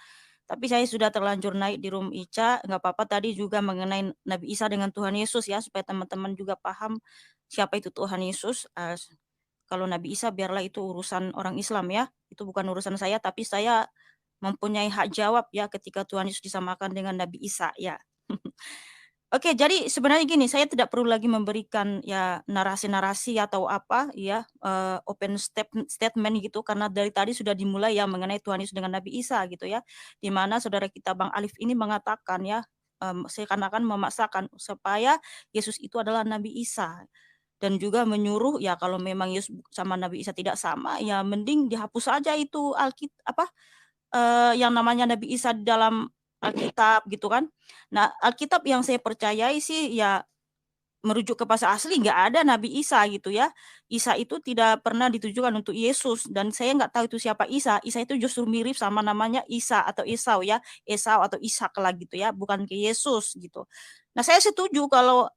Tapi saya sudah terlanjur naik di room Ica, nggak apa-apa tadi juga mengenai Nabi Isa dengan Tuhan Yesus ya, supaya teman-teman juga paham siapa itu Tuhan Yesus. Kalau Nabi Isa biarlah itu urusan orang Islam ya, itu bukan urusan saya, tapi saya mempunyai hak jawab ya ketika Tuhan Yesus disamakan dengan Nabi Isa ya. Oke, jadi sebenarnya gini, saya tidak perlu lagi memberikan ya narasi-narasi atau apa ya open statement gitu, karena dari tadi sudah dimulai ya mengenai Tuhan Yesus dengan Nabi Isa gitu ya, di mana saudara kita Bang Alif ini mengatakan ya seakan-akan memaksakan supaya Yesus itu adalah Nabi Isa, dan juga menyuruh ya kalau memang Yesus sama Nabi Isa tidak sama ya mending dihapus saja itu yang namanya Nabi Isa di dalam Alkitab gitu kan. Nah, Alkitab yang saya percayai sih ya merujuk ke bahasa asli nggak ada Nabi Isa gitu ya. Isa itu tidak pernah ditujukan untuk Yesus, dan saya nggak tahu itu siapa Isa. Isa itu justru mirip sama namanya Isa atau Esau ya, Esau atau Ishak lah gitu ya, bukan ke Yesus gitu. Nah, saya setuju kalau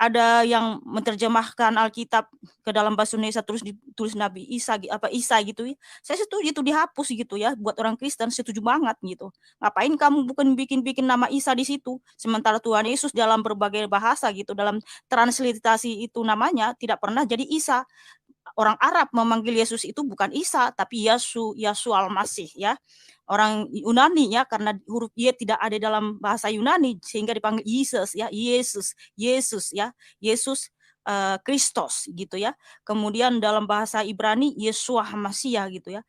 ada yang menerjemahkan Alkitab ke dalam bahasa Indonesia terus ditulis Nabi Isa Isa gitu ya. Saya setuju itu dihapus gitu ya. Buat orang Kristen setuju banget gitu. Ngapain kamu bukan bikin nama Isa di situ? Sementara Tuhan Yesus dalam berbagai bahasa gitu, dalam transliterasi itu namanya tidak pernah jadi Isa. Orang Arab memanggil Yesus itu bukan Isa tapi Yesu Al-Masih ya. Orang Yunani ya, karena huruf Y tidak ada dalam bahasa Yunani sehingga dipanggil Yesus ya, Yesus ya, Yesus Kristus gitu ya. Kemudian dalam bahasa Ibrani Yeshua Hamasiah gitu ya.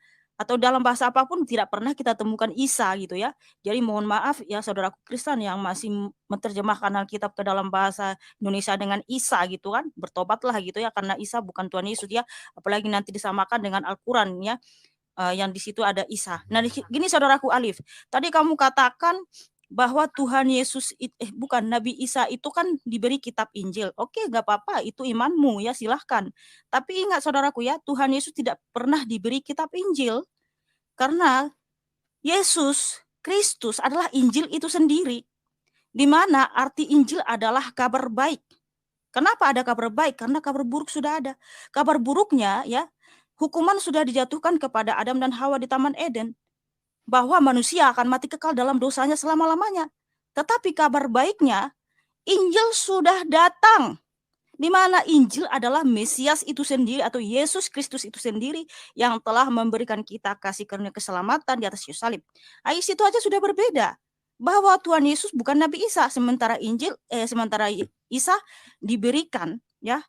atau dalam bahasa apapun tidak pernah kita temukan Isa gitu ya. Jadi mohon maaf ya saudaraku Kristen yang masih menerjemahkan Alkitab ke dalam bahasa Indonesia dengan Isa gitu kan, bertobatlah gitu ya, karena Isa bukan Tuhan Yesus ya, apalagi nanti disamakan dengan Al-Quran ya, yang di situ ada Isa. Nah gini saudaraku Alif, tadi kamu katakan bahwa Tuhan Yesus bukan Nabi Isa itu kan diberi kitab Injil. Oke, nggak apa-apa, itu imanmu ya, silahkan. Tapi ingat saudaraku ya, Tuhan Yesus tidak pernah diberi kitab Injil karena Yesus Kristus adalah Injil itu sendiri. Di mana arti Injil adalah kabar baik. Kenapa ada kabar baik? Karena kabar buruk sudah ada. Kabar buruknya ya, hukuman sudah dijatuhkan kepada Adam dan Hawa di Taman Eden, bahwa manusia akan mati kekal dalam dosanya selama-lamanya. Tetapi kabar baiknya, Injil sudah datang, di mana Injil adalah Mesias itu sendiri atau Yesus Kristus itu sendiri yang telah memberikan kita kasih karunia keselamatan di atas kayu salib. Ayat itu aja sudah berbeda, bahwa Tuhan Yesus bukan Nabi Isa, sementara sementara Isa diberikan ya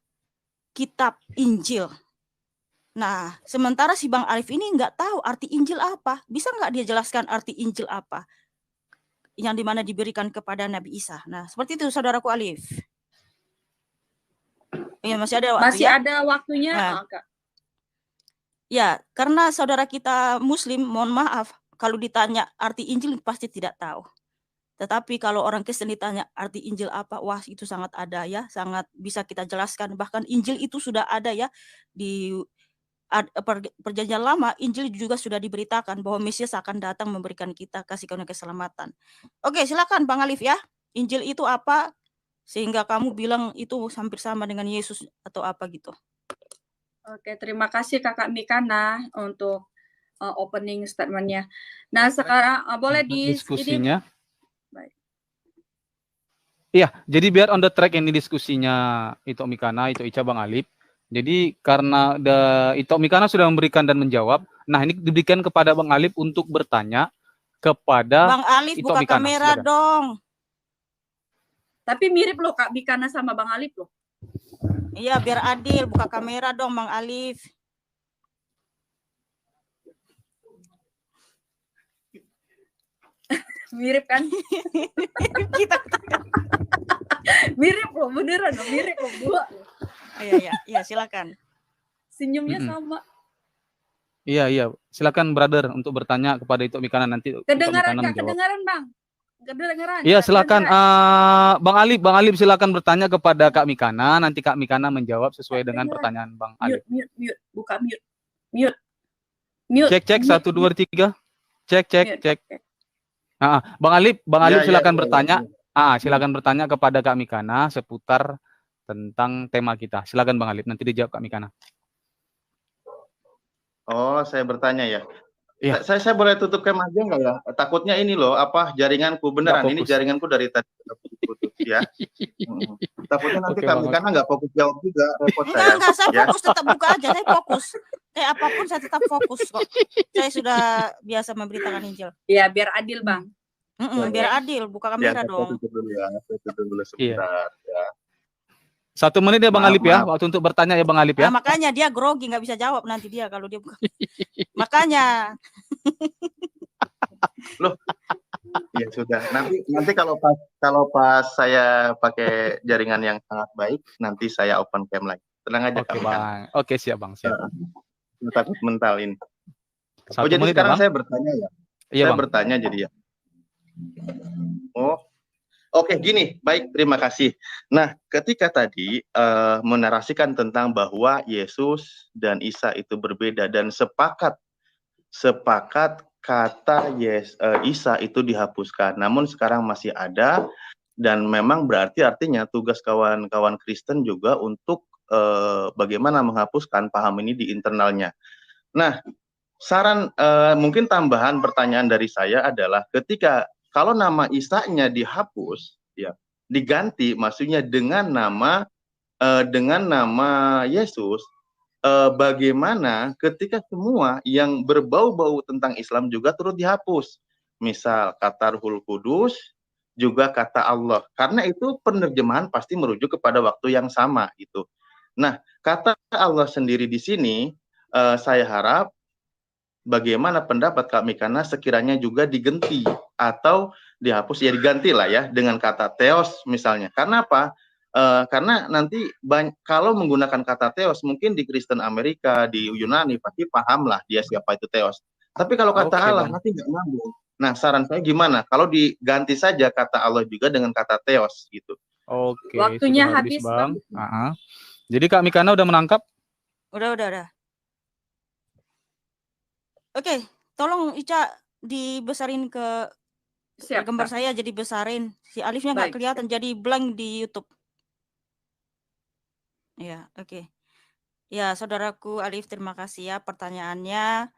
kitab Injil. Nah, sementara si Bang Alif ini nggak tahu arti Injil apa. Bisa nggak dia jelaskan arti Injil apa? Yang dimana diberikan kepada Nabi Isa. Nah, seperti itu saudaraku Alif. Ya, masih ada waktu
Masih
ya?
ada waktunya,
Nah,
Kak.
ya, karena saudara kita Muslim, mohon maaf, kalau ditanya arti Injil pasti tidak tahu. Tetapi kalau orang Kristen ditanya arti Injil apa, wah itu sangat ada ya, sangat bisa kita jelaskan. Bahkan Injil itu sudah ada ya di Perjanjian Lama. Injil juga sudah diberitakan bahwa Mesias akan datang memberikan kita kasih karunia keselamatan. Oke, silakan Bang Alif ya. Injil itu apa? Sehingga kamu bilang itu hampir sama dengan Yesus atau apa gitu.
Oke, terima kasih Kakak Mikana untuk opening statement-nya. Nah, sekarang boleh
diskusinya.
Baik.
Iya, jadi biar on the track ini diskusinya Ito Mikana, Ito Ica, Bang Alif. Jadi karena Ito Mikana sudah memberikan dan menjawab, nah ini diberikan kepada Bang Alif untuk bertanya kepada
Bang Alif
Ito
buka
Mikana.
kamera
Silakan.
dong.
Tapi mirip loh Kak Mikana sama Bang Alif loh.
Iya, biar adil, buka kamera dong Bang Alif.
Mirip kan?
Kita
Mirip loh, beneran loh, mirip loh, dua.
Iya, silakan.
Senyumnya sama.
Iya, silakan brother untuk bertanya kepada Ito Mikana nanti.
Kedengaran Kak, kedengaran Bang. Kedengaran.
Iya, silakan Bang Alif silakan bertanya kepada Kak Mikana, nanti Kak Mikana menjawab sesuai dengan pertanyaan Bang Alif.
Mute, buka mute.
Cek 1 2 3. Cek. Bang Alif silakan bertanya. Silakan bertanya kepada Kak Mikana seputar tentang tema kita. Silakan Bang Alif, nanti dijawab Kak Mikana.
Oh, saya bertanya ya.
Iya.
Saya boleh tutup cam aja nggak ya? Takutnya ini loh, jaringanku beneran. Ini jaringanku dari tadi putus ya. Takutnya nanti kami karena nggak fokus jawab juga, repot saya.
Enggak, saya fokus tetap buka aja, saya fokus. Apapun saya tetap fokus kok. Saya sudah biasa memberitakan Injil.
Iya, biar adil Bang.
Biar adil, buka kamera dong.
Saya tutup dulu sebentar ya.
1 menit ya Bang Alif ya, waktu untuk bertanya ya Bang Alif ya.
Nah, makanya dia grogi, nggak bisa jawab nanti dia kalau dia buka. Makanya.
Loh, ya sudah. Nanti kalau pas saya pakai jaringan yang sangat baik, nanti saya open cam lagi. Tenang aja
Oke Bang. Oke siap Bang, siap.
Takut mental ini.
Jadi
sekarang saya bertanya ya.
Iya,
saya bertanya jadi ya. Oke, gini, baik, terima kasih. Nah, ketika tadi menarasikan tentang bahwa Yesus dan Isa itu berbeda dan sepakat kata Isa itu dihapuskan. Namun sekarang masih ada dan memang berarti artinya tugas kawan-kawan Kristen juga untuk bagaimana menghapuskan paham ini di internalnya. Nah, saran mungkin tambahan pertanyaan dari saya adalah kalau nama Isa-nya dihapus, ya diganti, maksudnya dengan nama Yesus, bagaimana ketika semua yang berbau-bau tentang Islam juga turut dihapus, misal kata Ruhul Kudus, juga kata Allah, karena itu penerjemahan pasti merujuk kepada waktu yang sama gitu. Nah, kata Allah sendiri di sini, saya harap bagaimana pendapat Kak Mikana sekiranya juga diganti atau dihapus, ya diganti lah ya dengan kata theos misalnya. Karena apa? Karena nanti kalau menggunakan kata theos, mungkin di Kristen Amerika, di Yunani pasti paham lah dia siapa itu theos. Tapi kalau kata
Oke,
Allah
Bang.
nanti nggak nyambung. Nah, saran saya gimana? Kalau diganti saja kata Allah juga dengan kata theos gitu.
Oke,
Waktunya
sudah habis,
habis,
Bang.
Bang.
Jadi Kak Mikana udah menangkap?
Udah. Oke, tolong Ica dibesarin ke
Siap,
gambar
Kak.
saya, jadi besarin. Si Alifnya nggak
Baik.
kelihatan, jadi blank di YouTube. Ya, oke. Ya, saudaraku Alif, terima kasih ya pertanyaannya.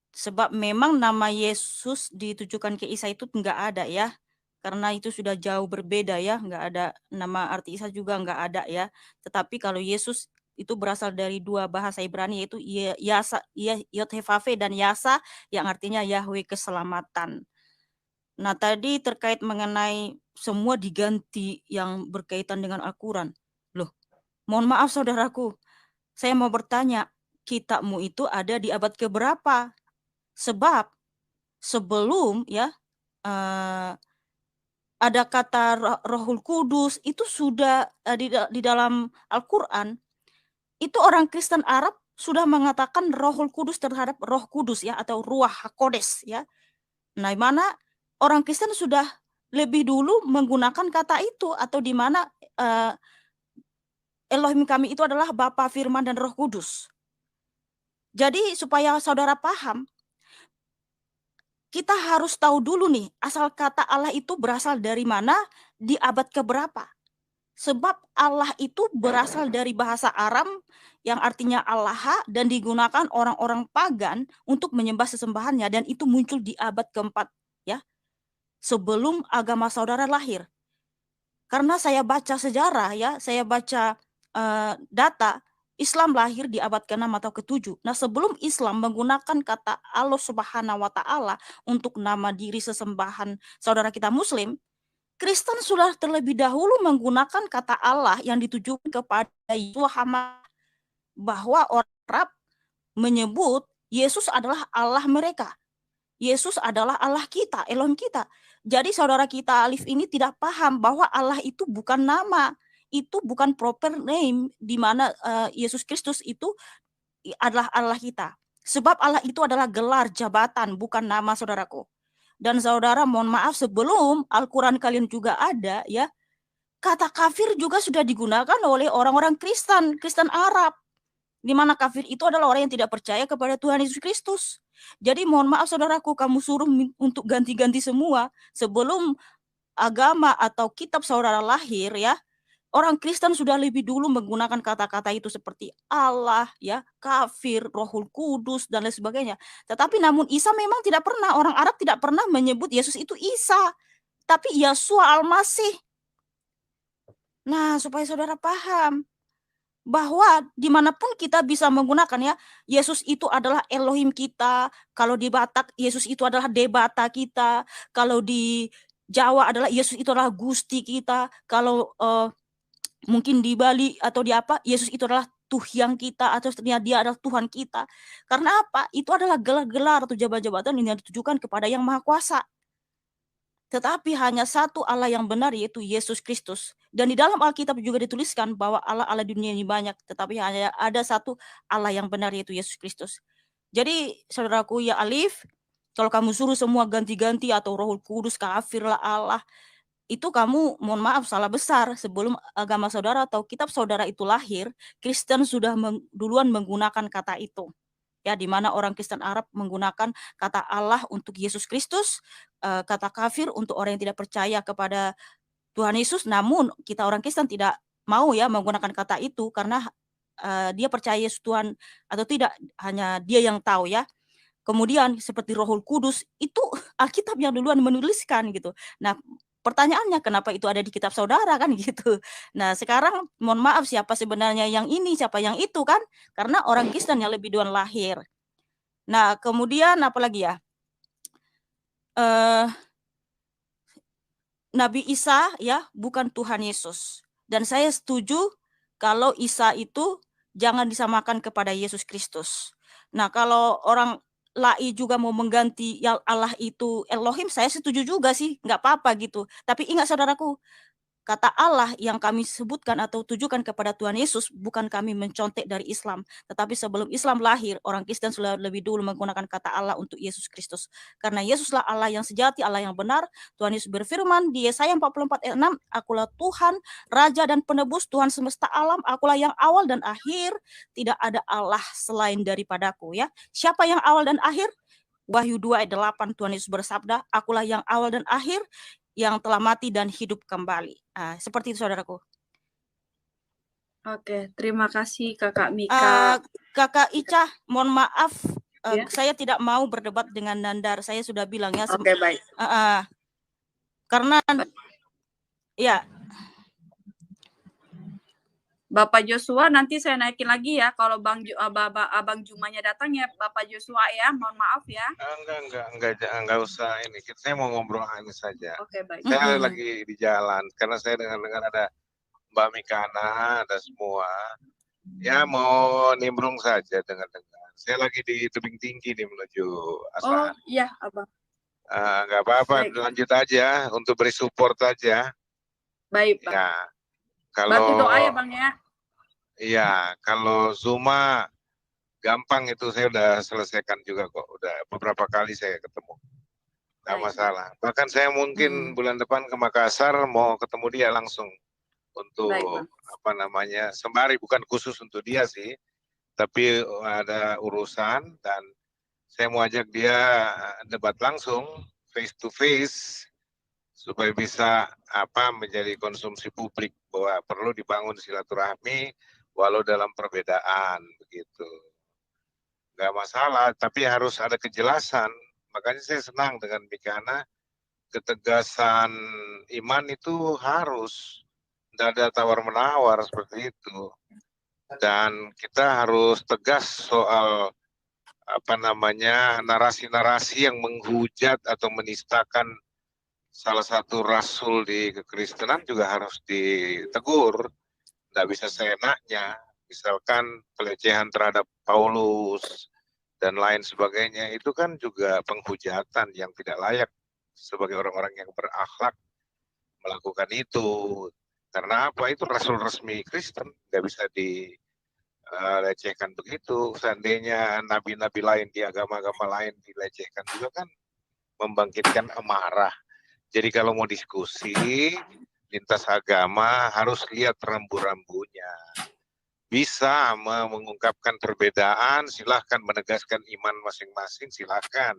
Sebab memang nama Yesus ditujukan ke Isa itu nggak ada ya. Karena itu sudah jauh berbeda ya, nggak ada nama arti Isa juga nggak ada ya. Tetapi kalau Yesus itu berasal dari dua bahasa Ibrani, yaitu Yasa, Yod-Heh-Vav-Veh dan Yasa, yang artinya Yahweh keselamatan. Nah, tadi terkait mengenai semua diganti yang berkaitan dengan Al-Quran. Loh, mohon maaf saudaraku, saya mau bertanya, kitabmu itu ada di abad keberapa? Sebab sebelum ya ada kata Rohul Kudus itu sudah di dalam Al-Quran, itu orang Kristen Arab sudah mengatakan Rohul Kudus terhadap Roh Kudus ya, atau Ruach HaKodes ya. Nah, mana orang Kristen sudah lebih dulu menggunakan kata itu, atau di mana Elohim kami itu adalah Bapa, Firman, dan Roh Kudus. Jadi supaya saudara paham, kita harus tahu dulu nih, asal kata Allah itu berasal dari mana, di abad keberapa. Sebab Allah itu berasal dari bahasa Aram yang artinya Allah, dan digunakan orang-orang pagan untuk menyembah sesembahannya, dan itu muncul di abad keempat ya, sebelum agama saudara lahir. Karena saya baca sejarah ya, saya baca data, Islam lahir di abad ke-6 atau ke-7. Nah, sebelum Islam menggunakan kata Allah Subhanahu wa Ta'ala untuk nama diri sesembahan saudara kita Muslim, Kristen sudah terlebih dahulu menggunakan kata Allah yang ditujukan kepada Muhammad, bahwa orang Arab menyebut Yesus adalah Allah mereka. Yesus adalah Allah kita, Elohim kita. Jadi saudara kita Alif ini tidak paham bahwa Allah itu bukan nama, itu bukan proper name, di mana Yesus Kristus itu adalah Allah kita. Sebab Allah itu adalah gelar jabatan, bukan nama, saudaraku. Dan saudara, mohon maaf, sebelum Al-Quran kalian juga ada ya, kata kafir juga sudah digunakan oleh orang-orang Kristen Arab, di mana kafir itu adalah orang yang tidak percaya kepada Tuhan Yesus Kristus. Jadi mohon maaf saudaraku, kamu suruh untuk ganti-ganti semua sebelum agama atau kitab saudara lahir ya. Orang Kristen sudah lebih dulu menggunakan kata-kata itu seperti Allah ya, kafir, Rohul Kudus, dan lain sebagainya. Tetapi namun Isa memang tidak pernah, orang Arab tidak pernah menyebut Yesus itu Isa, tapi Yesua Al-Masih. Nah, supaya saudara paham bahwa dimanapun kita bisa menggunakan ya, Yesus itu adalah Elohim kita. Kalau di Batak, Yesus itu adalah Debata kita. Kalau di Jawa adalah Yesus itu adalah Gusti kita. Kalau mungkin di Bali atau di apa, Yesus itu adalah Tuhyang kita, atau ternyata dia adalah Tuhan kita. Karena apa? Itu adalah gelar-gelar atau jabatan-jabatan yang ditujukan kepada Yang Maha Kuasa. Tetapi hanya satu Allah yang benar, yaitu Yesus Kristus. Dan di dalam Alkitab juga dituliskan bahwa Allah dunia ini banyak, tetapi hanya ada satu Allah yang benar, yaitu Yesus Kristus. Jadi saudaraku ya Alif, kalau kamu suruh semua ganti-ganti atau Rohul Kudus, kafir lah Allah, itu kamu mohon maaf salah besar. Sebelum agama saudara atau kitab saudara itu lahir, Kristen sudah duluan menggunakan kata itu. Ya, di mana orang Kristen Arab menggunakan kata Allah untuk Yesus Kristus, kata kafir untuk orang yang tidak percaya kepada Tuhan Yesus. Namun kita orang Kristen tidak mau ya menggunakan kata itu, karena dia percaya Yesus Tuhan atau tidak, hanya dia yang tahu ya. Kemudian seperti Rohul Kudus, itu Alkitab yang duluan menuliskan gitu. Nah, pertanyaannya kenapa itu ada di kitab saudara kan gitu. Nah, sekarang mohon maaf, siapa sebenarnya yang ini, siapa yang itu kan? Karena orang Kristen yang lebih duluan lahir. Nah, kemudian apa lagi ya? Nabi Isa ya bukan Tuhan Yesus. Dan saya setuju kalau Isa itu jangan disamakan kepada Yesus Kristus. Nah, kalau orang Lai juga mau mengganti yang Allah itu Elohim, saya setuju juga sih, nggak apa-apa gitu. Tapi ingat saudaraku, kata Allah yang kami sebutkan atau tujukan kepada Tuhan Yesus bukan kami mencontek dari Islam, tetapi sebelum Islam lahir, orang Kristen sudah lebih dulu menggunakan kata Allah untuk Yesus Kristus. Karena Yesuslah Allah yang sejati, Allah yang benar. Tuhan Yesus berfirman di Yesaya 44 ayat 6, akulah Tuhan, Raja dan Penebus, Tuhan semesta alam, akulah yang awal dan akhir, tidak ada Allah selain daripadaku. Ya, siapa yang awal dan akhir? Wahyu 2 ayat 8, Tuhan Yesus bersabda, akulah yang awal dan akhir, yang telah mati dan hidup kembali. Seperti itu saudaraku.
Oke, terima kasih Kakak Mika.
Kakak Ica, mohon maaf,
Ya.
saya tidak mau berdebat dengan Nandar. Saya sudah bilang ya.
Oke, baik.
Karena ya.
Bapak Joshua nanti saya naikin lagi ya kalau Abang Jumanya datang ya Bapak Joshua ya, mohon maaf ya.
Enggak usah ini. Saya mau ngobrol ini saja.
Oke, baik.
Saya lagi di jalan karena saya dengar ada Mbak Mikana, ada semua. Ya mau nimbrung saja dengar-dengar. Saya lagi di tebing tinggi nih menuju Asahan.
Oh iya Abang.
Enggak apa-apa, lanjut aja untuk beri support aja.
Baik, Bang.
Ya. Kalau
bantu doa ya Bang ya.
Iya, kalau Zuma gampang itu saya udah selesaikan juga kok. Udah beberapa kali saya ketemu. Nggak masalah. Bahkan saya mungkin bulan depan ke Makassar mau ketemu dia langsung untuk apa namanya, sembari bukan khusus untuk dia sih, tapi ada urusan dan saya mau ajak dia debat langsung face to face supaya bisa menjadi konsumsi publik bahwa perlu dibangun silaturahmi walau dalam perbedaan begitu. Nggak masalah, tapi harus ada kejelasan. Makanya saya senang dengan Mikana, ketegasan iman itu harus, tidak ada tawar-menawar seperti itu. Dan kita harus tegas soal narasi-narasi yang menghujat atau menistakan salah satu rasul di kekristenan juga harus ditegur. Tidak bisa seenaknya. Misalkan pelecehan terhadap Paulus dan lain sebagainya, itu kan juga penghujatan yang tidak layak sebagai orang-orang yang berakhlak melakukan itu. Karena apa? Itu rasul resmi Kristen, nggak bisa dilecehkan begitu. Seandainya nabi-nabi lain di agama-agama lain dilecehkan juga kan membangkitkan amarah. Jadi kalau mau diskusi lintas agama harus lihat rambu-rambunya. Bisa mengungkapkan perbedaan, silahkan menegaskan iman masing-masing, silahkan.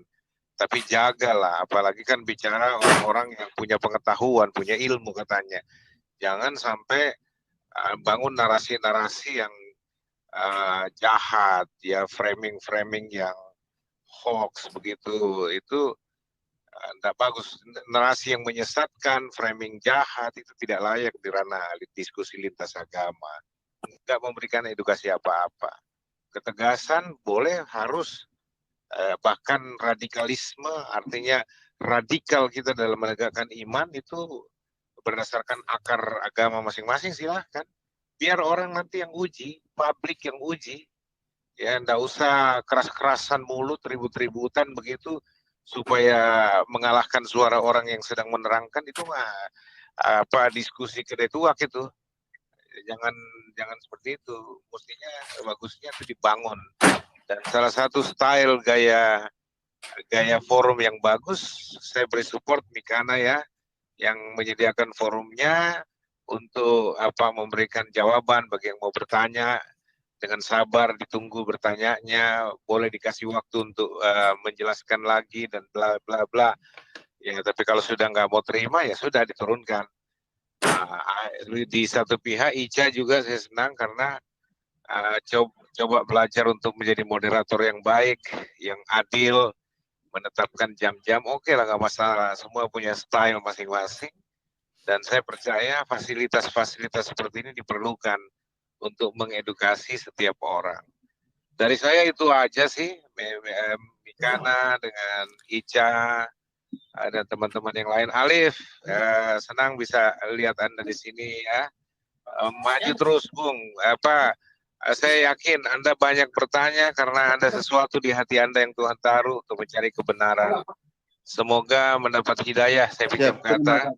Tapi jagalah, apalagi kan bicara orang-orang yang punya pengetahuan, punya ilmu katanya. Jangan sampai bangun narasi-narasi yang jahat, ya framing-framing yang hoax begitu. Itu tidak bagus. Narasi yang menyesatkan, framing jahat itu tidak layak di ranah diskusi lintas agama. Tidak memberikan edukasi apa-apa. Ketegasan boleh, harus, bahkan radikalisme, artinya radikal kita dalam menegakkan iman itu berdasarkan akar agama masing-masing, silahkan. Biar orang nanti yang uji, publik yang uji. Ya, tidak usah keras-kerasan mulut, ribut-ributan begitu, supaya mengalahkan suara orang yang sedang menerangkan itu mah diskusi kedetuak itu. Jangan seperti itu. Mestinya bagusnya itu dibangun. Dan salah satu style gaya forum yang bagus, saya beri support Mikana ya, yang menyediakan forumnya untuk memberikan jawaban bagi yang mau bertanya. Dengan sabar ditunggu bertanyanya, boleh dikasih waktu untuk menjelaskan lagi dan bla bla bla. Ya, tapi kalau sudah nggak mau terima ya sudah diturunkan. Di satu pihak Ica juga saya senang karena coba belajar untuk menjadi moderator yang baik, yang adil, menetapkan jam-jam. Oke lah, nggak masalah. Semua punya style masing-masing. Dan saya percaya fasilitas-fasilitas seperti ini diperlukan untuk mengedukasi setiap orang. Dari saya itu aja sih, Mikana dengan Ica dan teman-teman yang lain. Alif, senang bisa lihat Anda di sini ya. Maju terus, Bung. Saya yakin Anda banyak bertanya karena ada sesuatu di hati Anda yang Tuhan taruh untuk mencari kebenaran. Semoga mendapat hidayah, saya pinjam kata,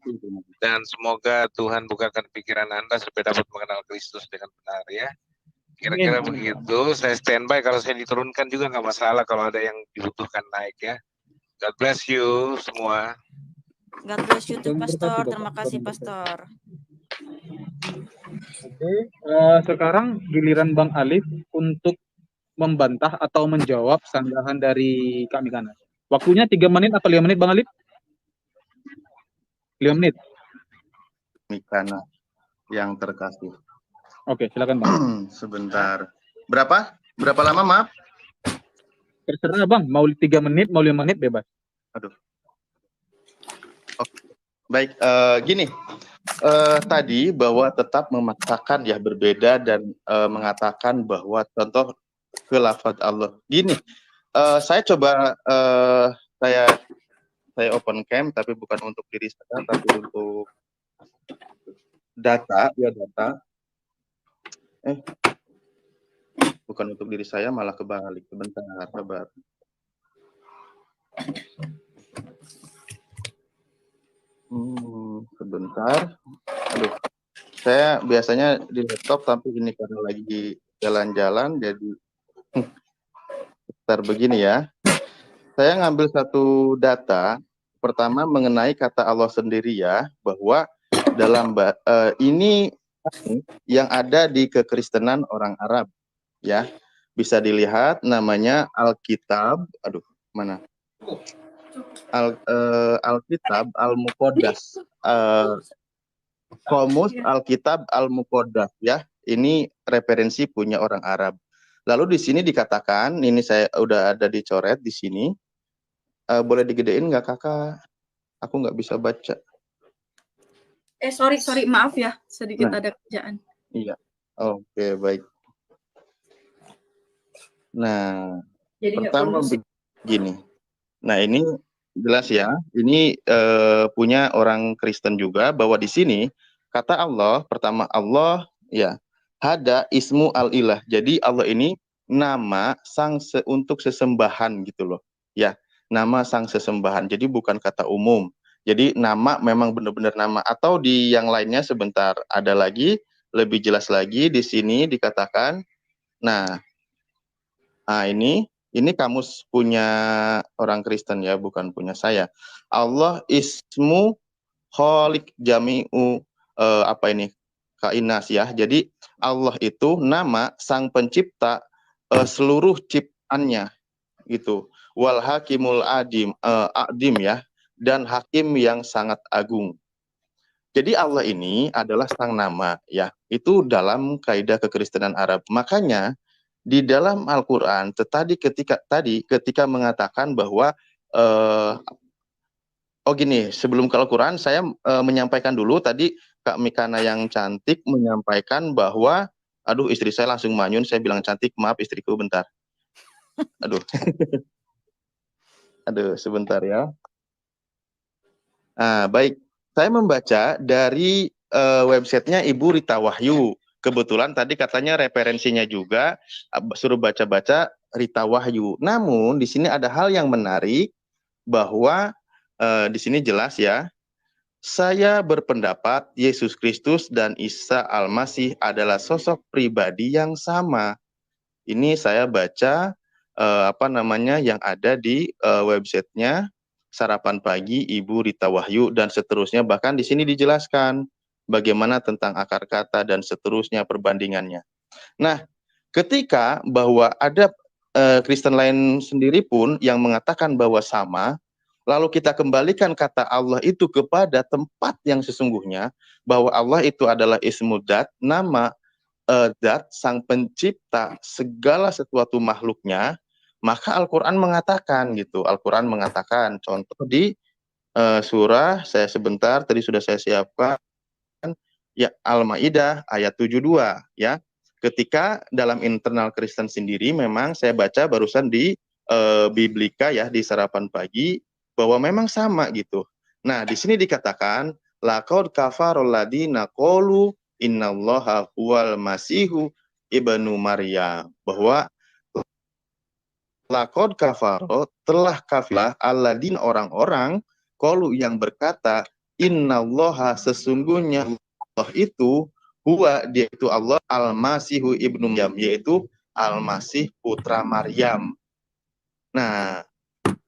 dan semoga Tuhan bukakan pikiran Anda supaya dapat mengenal Kristus dengan benar ya. Kira-kira begitu, saya standby. Kalau saya diturunkan juga nggak masalah kalau ada yang dibutuhkan naik ya. God bless you semua.
God bless you too, Pastor. Terima kasih, Pastor.
Oke, sekarang giliran Bang Alif untuk membantah atau menjawab sanggahan dari Kak Mikana. Waktunya 3 menit apa 5 menit, Bang Alif? 5 menit.
Mikana yang terkasih.
Oke, silakan Bang.
Sebentar. Berapa lama, maaf?
Terserah Bang, mau 3 menit, mau 5 menit bebas.
Aduh. Oke. Baik, gini. Tadi bahwa tetap memaksakan ya berbeda dan mengatakan bahwa contoh ke lafaz Allah. Gini, saya coba saya open cam tapi bukan untuk diri saya tapi untuk data ya data. Bukan untuk diri saya malah kebalik. Sebentar, sabar. Sebentar. Aduh, saya biasanya di laptop tapi ini karena lagi jalan-jalan jadi sebentar begini ya. Saya ngambil satu data pertama mengenai kata Allah sendiri ya, bahwa dalam ini yang ada di kekristenan orang Arab ya. Bisa dilihat namanya Alkitab, mana? Alkitab Al-Muqaddas. Qomus Alkitab Al-Muqaddas ya. Ini referensi punya orang Arab. Lalu di sini dikatakan, ini saya udah ada dicoret di sini. Boleh digedein nggak kakak? Aku nggak bisa baca.
Sorry, maaf ya, sedikit ada kerjaan.
Iya, oke, baik. Nah, jadi pertama begini. Nah, ini jelas ya. Ini punya orang Kristen juga bahwa di sini kata Allah pertama Allah ya hada ismu al-ilah. Jadi Allah ini nama sang untuk sesembahan gitu loh. Ya, nama sang sesembahan. Jadi bukan kata umum. Jadi nama memang benar-benar nama atau di yang lainnya sebentar ada lagi lebih jelas lagi di sini dikatakan. Nah, ini kamus punya orang Kristen ya, bukan punya saya. Allah ismu khaliq jami'u kainas ya. Jadi Allah itu nama sang pencipta seluruh ciptaannya gitu. Wal hakimul adim ya, dan hakim yang sangat agung. Jadi Allah ini adalah sang nama ya. Itu dalam kaidah kekristenan Arab. Makanya di dalam Al-Quran ketika mengatakan bahwa gini, sebelum ke Al-Quran saya menyampaikan dulu tadi Kak Mikana yang cantik menyampaikan bahwa istri saya langsung manyun, saya bilang cantik, maaf istriku bentar. Sebentar ya. Baik, saya membaca dari websitenya Ibu Rita Wahyu. Kebetulan tadi katanya referensinya juga suruh baca-baca Rita Wahyu. Namun di sini ada hal yang menarik bahwa di sini jelas ya. Saya berpendapat Yesus Kristus dan Isa Al-Masih adalah sosok pribadi yang sama. Ini saya baca yang ada di websitenya Sarapan Pagi Ibu Rita Wahyu dan seterusnya. Bahkan di sini dijelaskan bagaimana tentang akar kata dan seterusnya perbandingannya. Nah, ketika bahwa ada Kristen lain sendiri pun yang mengatakan bahwa sama, lalu kita kembalikan kata Allah itu kepada tempat yang sesungguhnya, bahwa Allah itu adalah ismu dzat, nama dzat sang pencipta segala sesuatu makhluknya, maka Al-Quran mengatakan gitu. Al-Quran mengatakan contoh di surah saya sebentar tadi sudah saya siapkan ya Al-Maidah ayat 72 ya. Ketika dalam internal Kristen sendiri memang saya baca barusan di Biblika ya di Sarapan Pagi bahwa memang sama gitu. Nah, di sini dikatakan laqad kafarul ladina qalu innallaha huwal masihu ibnu Maryam, bahwa laqad kafaro, telah kafirlah alladzina, orang-orang, qalu, yang berkata, innallaha, sesungguhnya Allah itu, huwa, dia itu Allah, al-masihu ibnu Maryam, yaitu al-masih putra Maryam. Nah,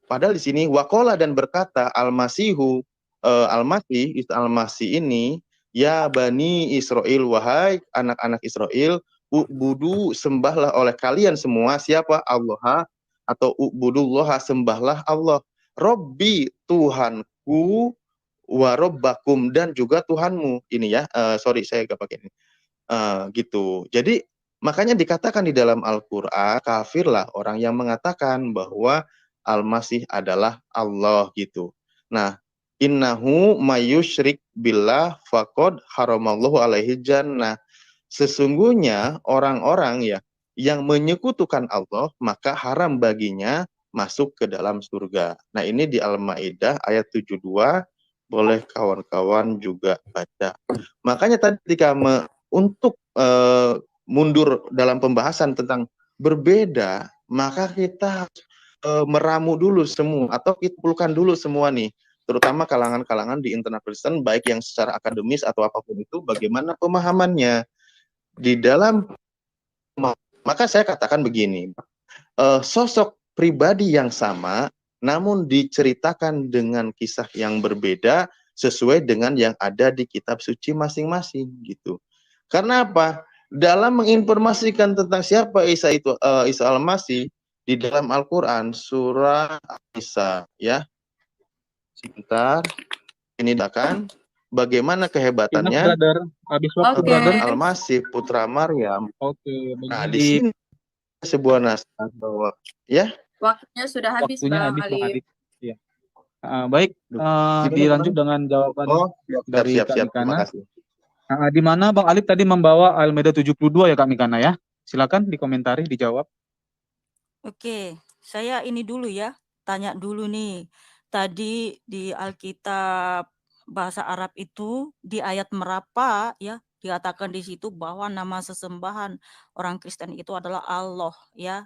padahal di sini waqala, dan berkata, al-masihu, al-masih, al-masih ini, ya bani Israel, wahai anak-anak Israel, ubudu, sembahlah oleh kalian semua, siapa? Allah, atau ubudullah, sembahlah Allah, Robbi, Tuhanku, wa robbakum, dan juga Tuhanmu. Ini ya, sorry saya gak pakai ini. Gitu. Jadi makanya dikatakan di dalam Al-Qur'an, kafirlah orang yang mengatakan bahwa Al-Masih adalah Allah gitu. Nah, innahu mayyusyrik billah faqad haramallahu alaihi jannah. Sesungguhnya orang-orang ya yang menyekutukan Allah, maka haram baginya masuk ke dalam surga. Nah, ini di Al-Maidah ayat 72, boleh kawan-kawan juga baca. Makanya tadi ketika untuk mundur dalam pembahasan tentang berbeda, maka kita meramu dulu semua, atau kita kumpulkan dulu semua nih, terutama kalangan-kalangan di internal Kristen, baik yang secara akademis atau apapun itu, bagaimana pemahamannya di dalam. Maka saya katakan begini, sosok pribadi yang sama, namun diceritakan dengan kisah yang berbeda sesuai dengan yang ada di kitab suci masing-masing gitu. Karena apa? Dalam menginformasikan tentang siapa Isa itu, Isa Al-Masih, di dalam Al-Quran surah Isa, ya. Sebentar, ini akan bagaimana kehebatannya Al-Masih putra Maryam. Nah, di sini sebuah nasihat bahwa ya
waktunya sudah habis, Bang Ali.
Ya. Baik, dilanjut dengan jawaban dari
siap,
Kak Mikana.
terima kasih.
Di mana Bang Alif tadi membawa Al-Maidah 72 ya Kak Mikana ya. Silakan dikomentari, dijawab.
Oke, saya ini dulu ya, tanya dulu nih. Tadi di Alkitab bahasa Arab itu di ayat berapa ya dikatakan di situ bahwa nama sesembahan orang Kristen itu adalah Allah ya,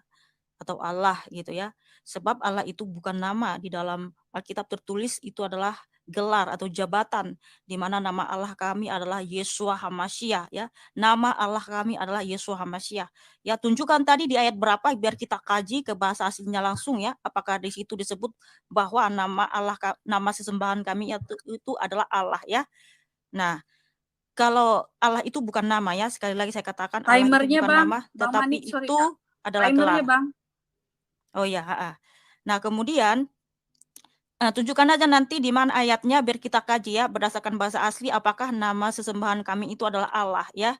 atau Allah gitu ya. Sebab Allah itu bukan nama, di dalam Alkitab tertulis itu adalah gelar atau jabatan, di mana nama Allah kami adalah Yeshua HaMashiach ya. Nama Allah kami adalah Yeshua HaMashiach. Ya, tunjukkan tadi di ayat berapa biar kita kaji ke bahasa aslinya langsung ya. Apakah di situ disebut bahwa nama Allah, nama sesembahan kami itu adalah Allah ya. Nah, kalau Allah itu bukan nama ya, sekali lagi saya katakan Allah itu
Timernya,
bukan
Bang.
nama,
Bang
tetapi
Manik, sorry,
itu
Kak.
adalah
Timernya,
gelar.
Bang.
Oh ya, Nah, kemudian tunjukkan aja nanti di mana ayatnya biar kita kaji ya berdasarkan bahasa asli apakah nama sesembahan kami itu adalah Allah ya.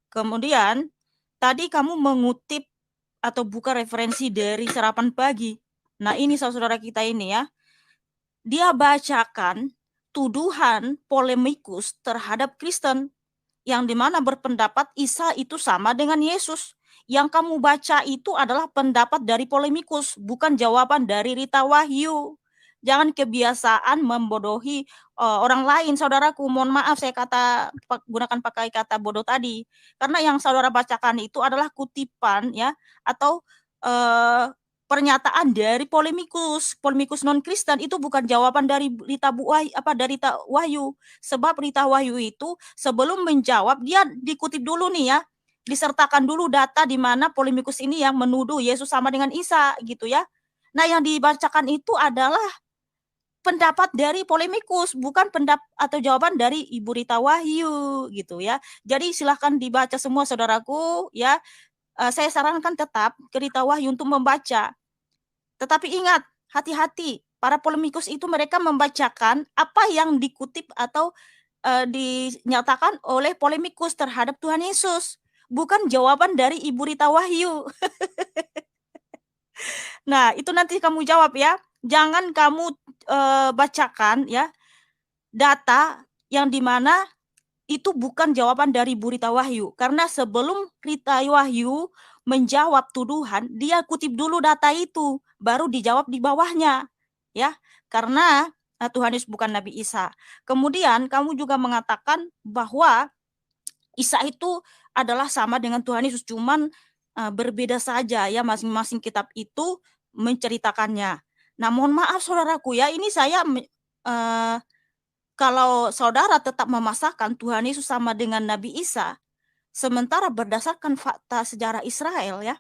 Kemudian tadi kamu mengutip atau buka referensi dari Sarapan Pagi. Nah, ini saudara kita ini ya. Dia bacakan tuduhan polemikus terhadap Kristen yang dimana berpendapat Isa itu sama dengan Yesus. Yang kamu baca itu adalah pendapat dari polemikus, bukan jawaban dari Rita Wahyu. Jangan kebiasaan membodohi orang lain, saudaraku. Mohon maaf saya gunakan pakai kata bodoh tadi, karena yang saudara bacakan itu adalah kutipan ya, atau pernyataan dari polemikus non Kristen. Itu bukan jawaban dari Rita Wahyu. Sebab Rita Wahyu itu sebelum menjawab dia dikutip dulu nih ya, disertakan dulu data di mana polemikus ini yang menuduh Yesus sama dengan Isa gitu ya. Nah, yang dibacakan itu adalah pendapat dari polemikus, bukan pendapat atau jawaban dari Ibu Rita Wahyu gitu ya. Jadi silahkan dibaca semua saudaraku ya. Saya sarankan tetap ke Rita Wahyu untuk membaca. Tetapi ingat, hati-hati, para polemikus itu mereka membacakan apa yang dikutip atau dinyatakan oleh polemikus terhadap Tuhan Yesus, bukan jawaban dari Ibu Rita Wahyu. Nah, itu nanti kamu jawab ya. Jangan kamu bacakan ya data yang dimana itu bukan jawaban dari Bu Rita Wahyu. Karena sebelum Rita Wahyu menjawab tuduhan, dia kutip dulu data itu, baru dijawab di bawahnya. Ya, karena Tuhan Yesus bukan Nabi Isa. Kemudian kamu juga mengatakan bahwa Isa itu adalah sama dengan Tuhan Yesus, cuman berbeda saja ya, masing-masing kitab itu menceritakannya. Nah, mohon maaf saudaraku ya, ini saya kalau saudara tetap memasakkan Tuhan Yesus sama dengan Nabi Isa, sementara berdasarkan fakta sejarah Israel ya,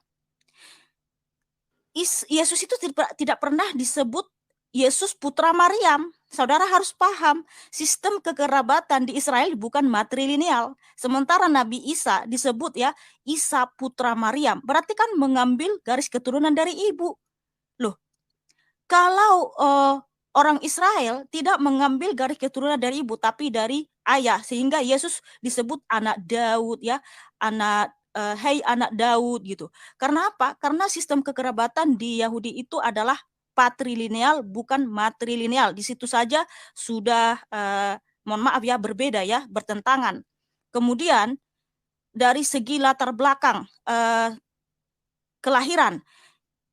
Yesus itu tidak pernah disebut Yesus putra Maryam. Saudara harus paham, sistem kekerabatan di Israel bukan matrilineal. Sementara Nabi Isa disebut ya, Isa putra Maryam. Berarti kan mengambil garis keturunan dari ibu. Loh, kalau orang Israel tidak mengambil garis keturunan dari ibu, tapi dari ayah, sehingga Yesus disebut anak Daud ya, anak anak Daud gitu. Karena apa? Karena sistem kekerabatan di Yahudi itu adalah patrilineal bukan matrilineal. Di situ saja sudah mohon maaf ya, berbeda ya, bertentangan. Kemudian dari segi latar belakang kelahiran,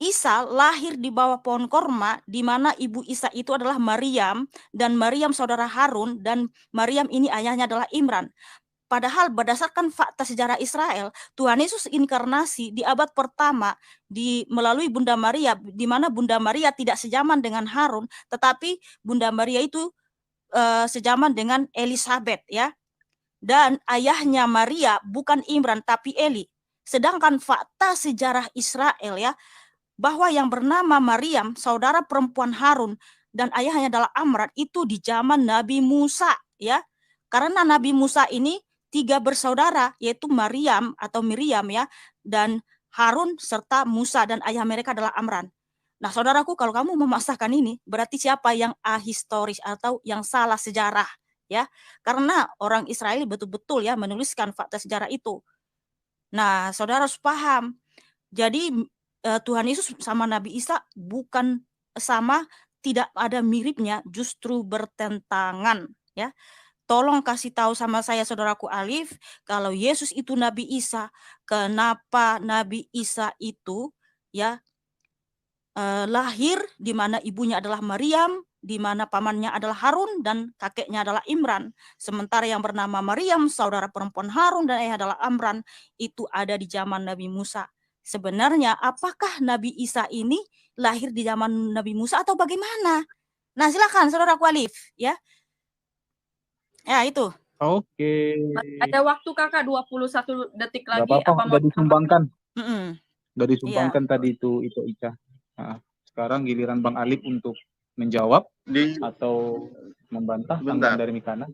Isa lahir di bawah pohon korma, di mana ibu Isa itu adalah Maryam, dan Maryam saudara Harun, dan Maryam ini ayahnya adalah Imran. Padahal berdasarkan fakta sejarah Israel, Tuhan Yesus inkarnasi di abad pertama melalui Bunda Maria, di mana Bunda Maria tidak sejaman dengan Harun, tetapi Bunda Maria itu sejaman dengan Elizabeth ya. Dan ayahnya Maria bukan Imran tapi Eli. Sedangkan fakta sejarah Israel ya, bahwa yang bernama Maryam, saudara perempuan Harun, dan ayahnya adalah Amran, itu di zaman Nabi Musa ya. Karena Nabi Musa ini 3 bersaudara, yaitu Maryam atau Miriam ya, dan Harun serta Musa, dan ayah mereka adalah Amran. Nah, saudaraku, kalau kamu memaksakan ini, berarti siapa yang ahistoris atau yang salah sejarah ya? Karena orang Israel betul-betul ya menuliskan fakta sejarah itu. Nah, saudara harus paham. Jadi Tuhan Yesus sama Nabi Isa bukan sama, tidak ada miripnya, justru bertentangan ya. Tolong kasih tahu sama saya saudaraku Alif, kalau Yesus itu Nabi Isa, kenapa Nabi Isa itu ya lahir di mana ibunya adalah Maryam, di mana pamannya adalah Harun dan kakeknya adalah Imran. Sementara yang bernama Maryam, saudara perempuan Harun dan ayah adalah Amran, itu ada di zaman Nabi Musa. Sebenarnya apakah Nabi Isa ini lahir di zaman Nabi Musa atau bagaimana? Nah, silakan saudaraku Alif ya. Ya, itu.
Oke.
Ada waktu Kakak 21 detik lagi.
Gak apa-apa, udah disumbangkan. Udah disumbangkan
Iya.
tadi itu Ica. Nah, sekarang giliran Bang Alif untuk menjawab atau membantah tanggapan dari Mikana.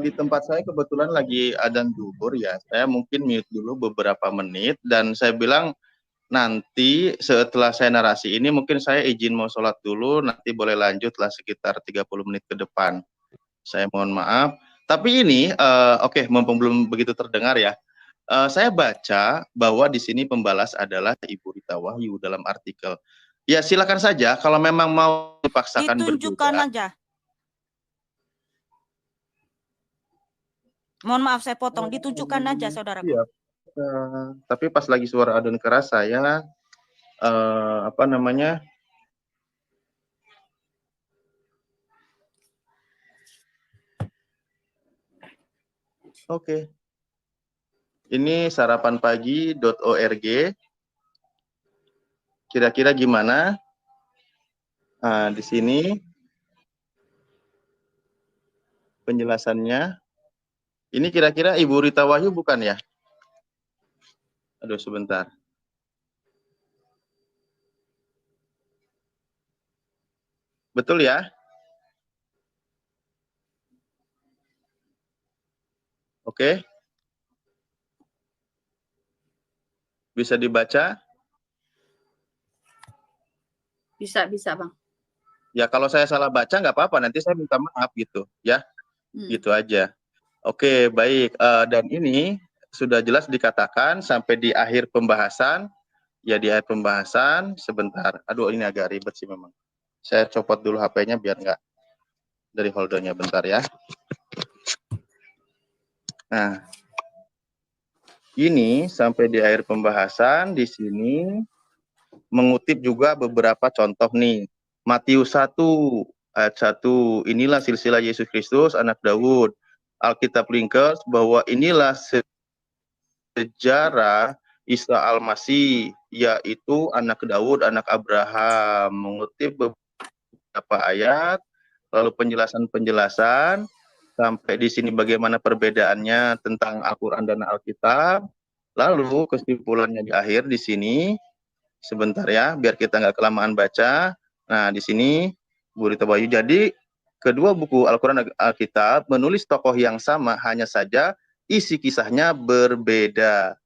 Di tempat saya kebetulan lagi adzan zuhur ya. Saya mungkin mute dulu beberapa menit, dan saya bilang nanti setelah saya narasi ini mungkin saya izin mau sholat dulu, nanti boleh lanjutlah sekitar 30 menit ke depan. Saya mohon maaf. Tapi ini oke, mumpung belum begitu terdengar ya. Saya baca bahwa di sini pembalas adalah Ibu Rita Wahyu dalam artikel. Ya silakan saja kalau memang mau dipaksakan
ditunjukkan
berduga.
aja. Mohon maaf saya potong, ditunjukkan aja saudaraku.
Iya. Tapi pas lagi suara adzan keras saya apa namanya? Oke. Ini sarapanpagi.org. Kira-kira gimana? Di sini penjelasannya. Ini kira-kira Ibu Rita Wahyu bukan ya? Aduh, sebentar. Betul ya? Oke. Bisa dibaca?
Bisa Bang.
Ya kalau saya salah baca nggak apa-apa, nanti saya minta maaf gitu ya. Gitu aja. Oke, baik. Dan ini sudah jelas dikatakan sampai di akhir pembahasan. Ya di akhir pembahasan sebentar. Aduh, ini agak ribet sih memang. Saya copot dulu HP-nya biar nggak dari holdernya, bentar ya. Nah, ini sampai di akhir pembahasan di sini mengutip juga beberapa contoh nih. Matius 1 ayat 1, inilah silsilah Yesus Kristus anak Daud. Alkitab Linkers bahwa inilah sejarah Isa Al-Masih, yaitu anak Daud, anak Abraham, mengutip beberapa ayat, lalu penjelasan-penjelasan, sampai di sini bagaimana perbedaannya tentang Al-Quran dan Alkitab, lalu kesimpulannya di akhir di sini, sebentar ya, biar kita nggak kelamaan baca. Nah, di sini Bu Rita Bayu, jadi kedua buku Al-Quran dan Alkitab menulis tokoh yang sama, hanya saja isi kisahnya berbeda.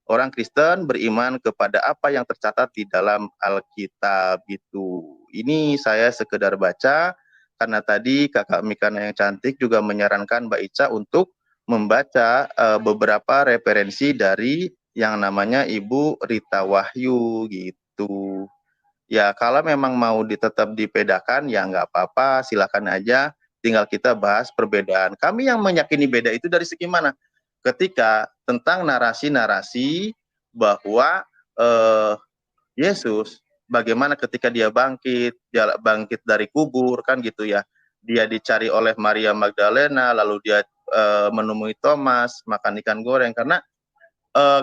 Orang Kristen beriman kepada apa yang tercatat di dalam Alkitab gitu. Ini saya sekedar baca, karena tadi Kakak Mikana yang cantik juga menyarankan Mbak Ica untuk membaca beberapa referensi dari yang namanya Ibu Rita Wahyu gitu. Ya kalau memang mau tetap dibedakan ya nggak apa-apa, silakan aja. Tinggal kita bahas perbedaan. Kami yang meyakini beda itu dari segi mana? Ketika tentang narasi-narasi bahwa Yesus bagaimana ketika dia bangkit dari kubur kan gitu ya. Dia dicari oleh Maria Magdalena, lalu dia menemui Thomas makan ikan goreng, karena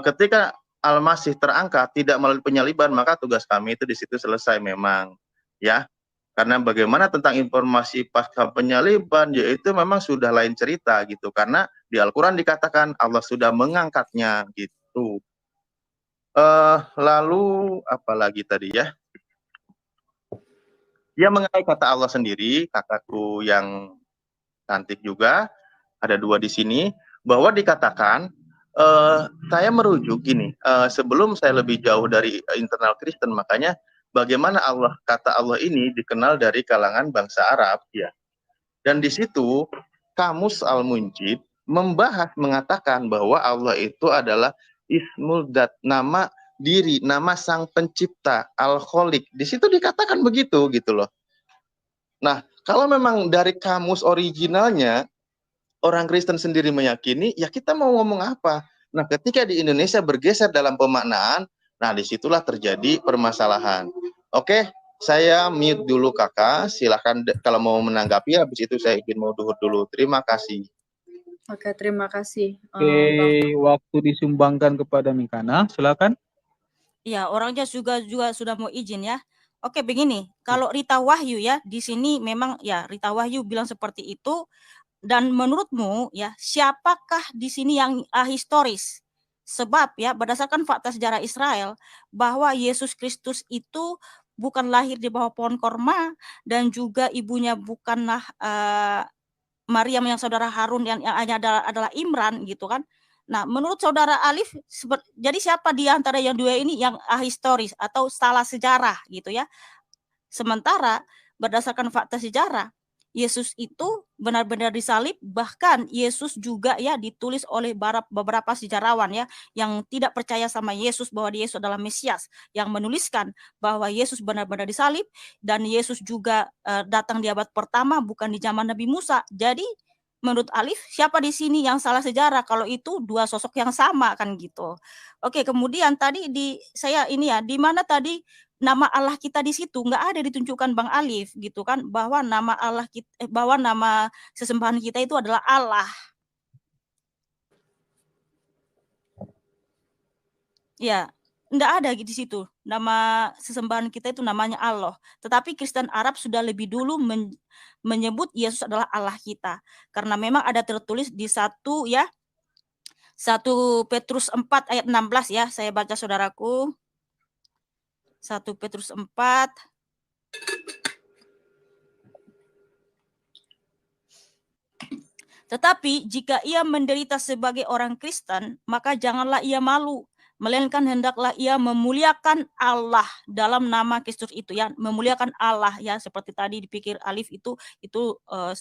ketika Al-Masih terangkat tidak melalui penyaliban, maka tugas kami itu di situ selesai memang ya. Karena bagaimana tentang informasi pasca penyaliban, yaitu memang sudah lain cerita gitu. Karena di Al-Quran dikatakan Allah sudah mengangkatnya gitu. Lalu apa lagi tadi ya? Ya mengenai kata Allah sendiri, kakakku yang cantik juga, ada dua di sini, bahwa dikatakan, saya merujuk gini, sebelum saya lebih jauh dari internal Kristen, makanya bagaimana kata Allah ini dikenal dari kalangan bangsa Arab ya. Dan di situ Kamus Al-Munjid mengatakan bahwa Allah itu adalah Ismul Dat, nama diri, nama sang pencipta, Al-Kholiq. Di situ dikatakan begitu gitu loh. Nah, kalau memang dari kamus originalnya orang Kristen sendiri meyakini, ya kita mau ngomong apa? Nah, ketika di Indonesia bergeser dalam pemaknaan, nah disitulah terjadi permasalahan. Oke, saya mute dulu kakak, silahkan kalau mau menanggapi, habis itu saya izin mau duhur dulu. Terima kasih.
Oke, terima kasih.
Oke, waktu disumbangkan kepada Mikana, silakan.
Ya, orangnya juga sudah mau izin ya. Oke, begini, kalau Rita Wahyu ya, di sini memang ya Rita Wahyu bilang seperti itu. Dan menurutmu ya, siapakah di sini yang historis? Sebab ya, berdasarkan fakta sejarah Israel bahwa Yesus Kristus itu bukan lahir di bawah pohon korma, dan juga ibunya bukanlah Maryam yang saudara Harun yang hanya adalah Imran gitu kan. Nah, menurut saudara Alif, jadi siapa di antara yang dua ini yang ahistoris atau salah sejarah gitu ya? Sementara berdasarkan fakta sejarah, Yesus itu benar-benar disalib, bahkan Yesus juga ya ditulis oleh beberapa sejarawan ya yang tidak percaya sama Yesus bahwa Yesus adalah Mesias, yang menuliskan bahwa Yesus benar-benar disalib dan Yesus juga datang di abad pertama bukan di zaman Nabi Musa. Jadi menurut Alif, siapa di sini yang salah sejarah kalau itu dua sosok yang sama kan gitu. Oke, kemudian tadi saya ini ya, di mana tadi nama Allah kita di situ nggak ada ditunjukkan Bang Alif gitu kan, bahwa nama Allah kita, bahwa nama sesembahan kita itu adalah Allah. Ya, nggak ada di situ nama sesembahan kita itu namanya Allah. Tetapi Kristen Arab sudah lebih dulu menyebut Yesus adalah Allah kita, karena memang ada tertulis di 1 Petrus 4 ayat 16 ya, saya baca saudaraku. 1 Petrus 4 Tetapi jika ia menderita sebagai orang Kristen, maka janganlah ia malu, melainkan hendaklah ia memuliakan Allah dalam nama Kristus itu ya, memuliakan Allah ya, seperti tadi dipikir Alif itu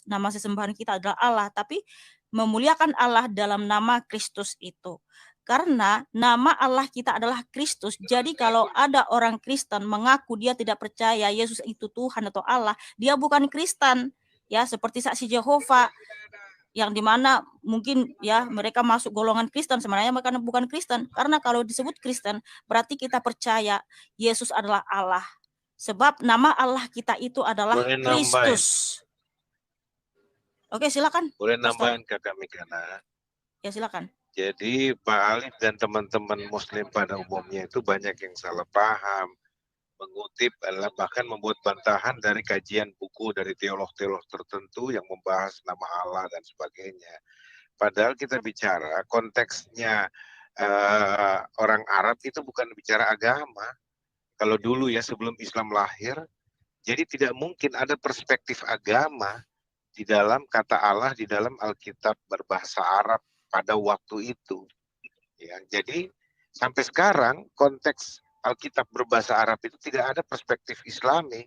nama sesembahan kita adalah Allah, tapi memuliakan Allah dalam nama Kristus itu. Karena nama Allah kita adalah Kristus. Jadi kalau ada orang Kristen mengaku dia tidak percaya Yesus itu Tuhan atau Allah, dia bukan Kristen. Ya, seperti saksi Yehova yang dimana mungkin ya mereka masuk golongan Kristen, sebenarnya mereka bukan Kristen. Karena kalau disebut Kristen berarti kita percaya Yesus adalah Allah. Sebab nama Allah kita itu adalah Kristus. Oke, silakan.
Boleh
Pastor.
nambahin Kakak Mikana?
Ya, silakan.
Jadi Pak Alif dan teman-teman Muslim pada umumnya itu banyak yang salah paham, mengutip adalah bahkan membuat bantahan dari kajian buku dari teolog-teolog tertentu yang membahas nama Allah dan sebagainya. Padahal kita bicara konteksnya orang Arab itu bukan bicara agama. Kalau dulu ya sebelum Islam lahir, jadi tidak mungkin ada perspektif agama di dalam kata Allah di dalam Alkitab berbahasa Arab pada waktu itu. Ya, jadi sampai sekarang konteks Alkitab berbahasa Arab itu tidak ada perspektif Islami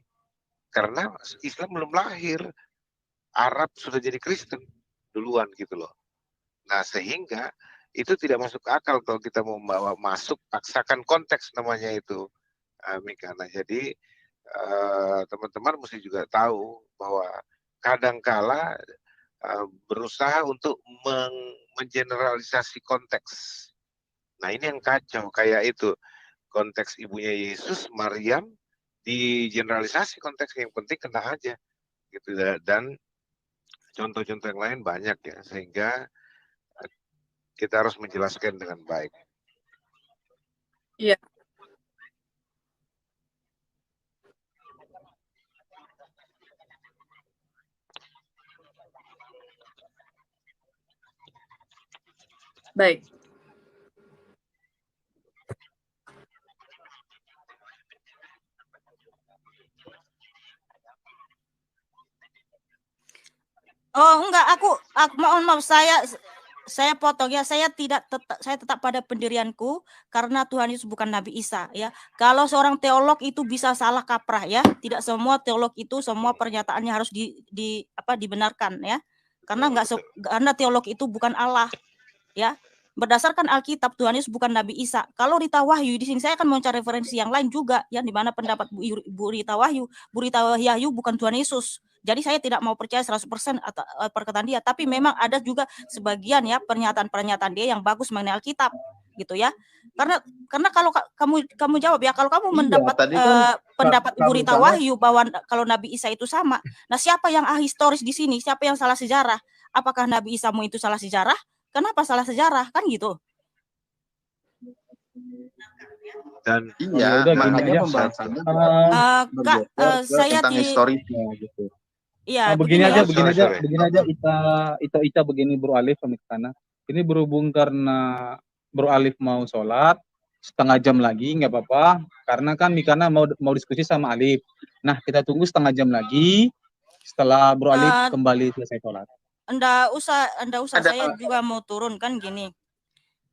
karena Islam belum lahir. Arab sudah jadi Kristen duluan gitu loh. Nah, sehingga itu tidak masuk akal kalau kita mau membawa masuk paksakan konteks namanya itu, Mikana. Jadi teman-teman mesti juga tahu bahwa kadangkala berusaha untuk mengeneralisasi konteks. Nah, ini yang kacau kayak itu. Konteks ibunya Yesus, Maryam, di generalisasi konteks yang penting kena aja gitu. Dan contoh-contoh yang lain banyak ya, sehingga kita harus menjelaskan dengan baik.
Iya. Baik.
Oh, enggak, aku mohon maaf, saya potong ya. Saya tetap pada pendirianku karena Tuhan Yesus bukan Nabi Isa ya. Kalau seorang teolog itu bisa salah kaprah ya, tidak semua teolog itu semua pernyataannya harus dibenarkan ya. Karena teolog itu bukan Allah ya. Berdasarkan Alkitab, Tuhan Yesus bukan Nabi Isa. Kalau Rita Wahyu, di sini saya akan mencari referensi yang lain juga, yang di mana pendapat Bu Rita Wahyu bukan Tuhan Yesus. Jadi saya tidak mau percaya 100% atau perkataan dia, tapi memang ada juga sebagian ya pernyataan-pernyataan dia yang bagus mengenai Alkitab, gitu ya. Karena kalau kamu jawab ya, kalau kamu mendapat pendapat Bu Rita Wahyu bahwa kalau Nabi Isa itu sama, nah siapa yang ahistoris di sini? Siapa yang salah sejarah? Apakah Nabi Isa itu salah sejarah? Kenapa salah sejarah kan gitu?
Dan
iya, makanya pembahasannya
Kak, saya
tentang historisnya gitu.
Iya,
begini aja Ita begini Bro Alif sama sana. Ini berhubung karena Bro Alif mau sholat setengah jam lagi nggak apa-apa, karena kan Mikana mau diskusi sama Alif. Nah, kita tunggu setengah jam lagi setelah Bro Alif kembali selesai sholat.
Anda usah saya juga mau turun kan gini.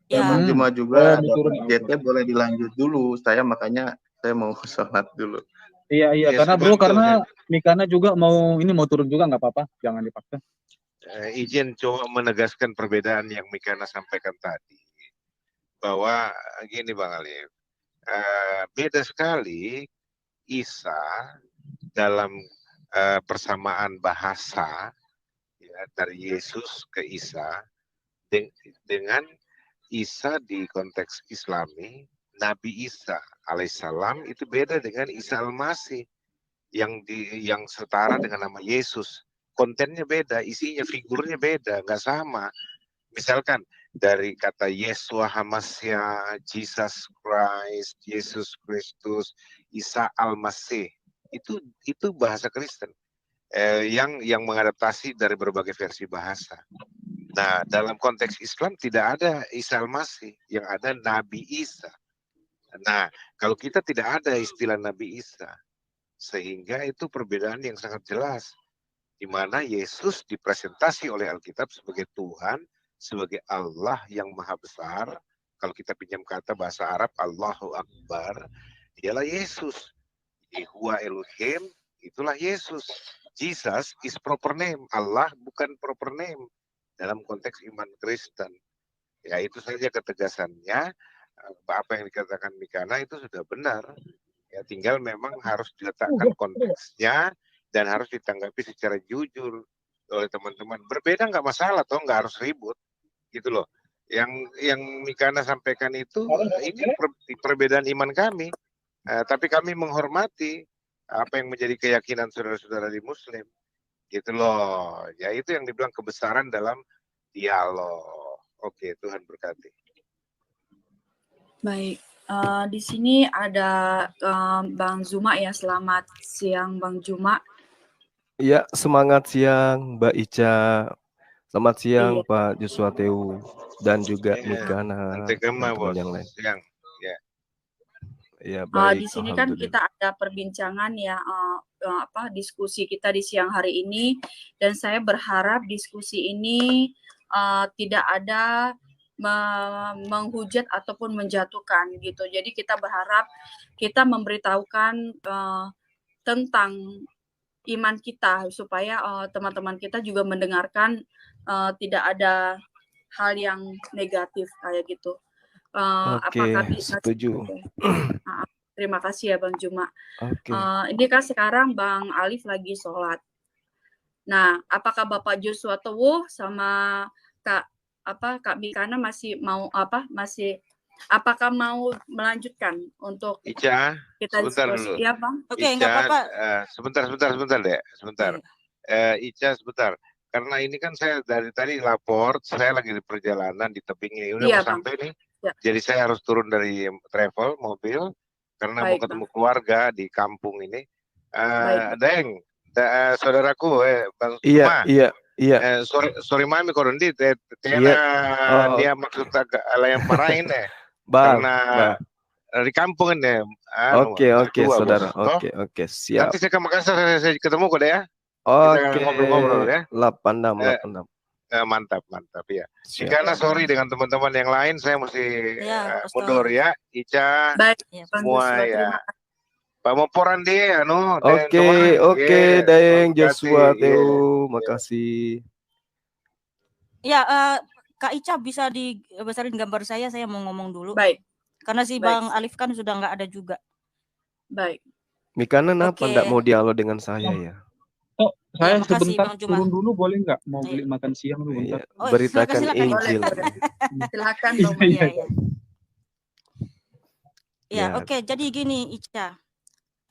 Ya, Juma juga JT boleh dilanjut dulu. Makanya saya mau sholat dulu.
Iya, karena Mikana juga mau turun juga, nggak apa-apa, jangan dipaksa.
Izin coba menegaskan perbedaan yang Mikana sampaikan tadi, bahwa gini Bang Alif, beda sekali Isa dalam persamaan bahasa ya, dari Yesus ke Isa dengan Isa di konteks Islami. Nabi Isa alaihissalam itu beda dengan Isa al-Masih yang setara dengan nama Yesus. Kontennya beda, isinya, figurnya beda, nggak sama. Misalkan dari kata Yesua Hamasya, Jesus Christ, Yesus Kristus, Isa al-Masih, itu bahasa Kristen yang mengadaptasi dari berbagai versi bahasa. Nah, dalam konteks Islam tidak ada Isa al-Masih, yang ada Nabi Isa. Nah, kalau kita tidak ada istilah Nabi Isa, sehingga itu perbedaan yang sangat jelas, di mana Yesus dipresentasi oleh Alkitab sebagai Tuhan, sebagai Allah yang maha besar. Kalau kita pinjam kata bahasa Arab, Allahu Akbar, dialah Yesus. Huwa Elohim, itulah Yesus. Jesus is proper name, Allah bukan proper name dalam konteks iman Kristen. Ya, itu saja ketegasannya. Apa yang dikatakan Mikana itu sudah benar. Ya, tinggal memang harus diletakkan konteksnya dan harus ditanggapi secara jujur oleh teman-teman. Berbeda nggak masalah, toh nggak harus ribut, gitu loh. Yang Mikana sampaikan itu ini perbedaan iman kami, tapi kami menghormati apa yang menjadi keyakinan saudara-saudara di Muslim. gitu loh. Ya itu yang dibilang kebesaran dalam dialog. Oke, Tuhan berkati.
Baik, di sini ada Bang Zuma ya. Selamat siang Bang Zuma.
Ya, semangat siang Mbak Ica. Selamat siang
Iya.
Pak Joshua Teu dan juga
Ya,
Mikana
nanti
dan
Gema,
teman
Bos.
yang lain.
Siang. Ya.
Ya,
Di
baik,
sini kan
alhamdulillah.
kita ada perbincangan ya, diskusi kita di siang hari ini, dan saya berharap diskusi ini tidak ada menghujat ataupun menjatuhkan gitu. Jadi kita berharap kita memberitahukan tentang iman kita supaya teman-teman kita juga mendengarkan tidak ada hal yang negatif kayak gitu.
Oke,
Apakah bisa?
setuju.
Terima kasih ya Bang Juma.
Oke.
Ini kan sekarang Bang Alif lagi sholat. Nah, apakah Bapak Joshua Teguh sama Kak Mikana masih mau apakah mau melanjutkan untuk
Ica,
kita
sebentar
diskusi?
dulu.
Ya Bang.
Oke,
Ica,
nggak apa-apa.
sebentar deh, sebentar. Ica, sebentar. Karena ini kan saya dari tadi lapor, saya lagi di perjalanan di tebing ini, udah
Iya,
mau sampai nih.
Ya.
Jadi saya harus turun dari travel mobil karena
Baik,
mau ketemu keluarga di kampung ini.
Baik.
Deng, saudaraku, Bang
Iya,
Zuma.
iya.
Sorry mami korundi,
Iya.
dia maksud yang marahin
Bang,
karena di kampung ini.
Oke, saudara.
Bos.
Oke, siap.
Nanti saya ke Makassar, saya ketemu kok deh ya.
Oke,
Kita ngobrol-ngobrol ya.
86.
Mantap ya.
Siap.
Karena sorry dengan teman-teman yang lain, saya mesti mundur ya. Ica,
Baik,
semua ya. Pak Moporan dia,
Oke, Deng Joshua Teu, makasih.
Ya, Kak Ica bisa dibesarin gambar saya mau ngomong dulu.
Baik.
Karena si Bang Alif kan sudah nggak ada juga.
Baik.
Mikana kenapa enggak mau dialog dengan saya ya?
Oh, saya
makasih,
sebentar
Bang Juma.
turun dulu boleh nggak? Mau beli makan siang dulu bentar.
Beritakan
silakan.
Injil.
Silakan.
Ya, oke. Jadi gini, Ica.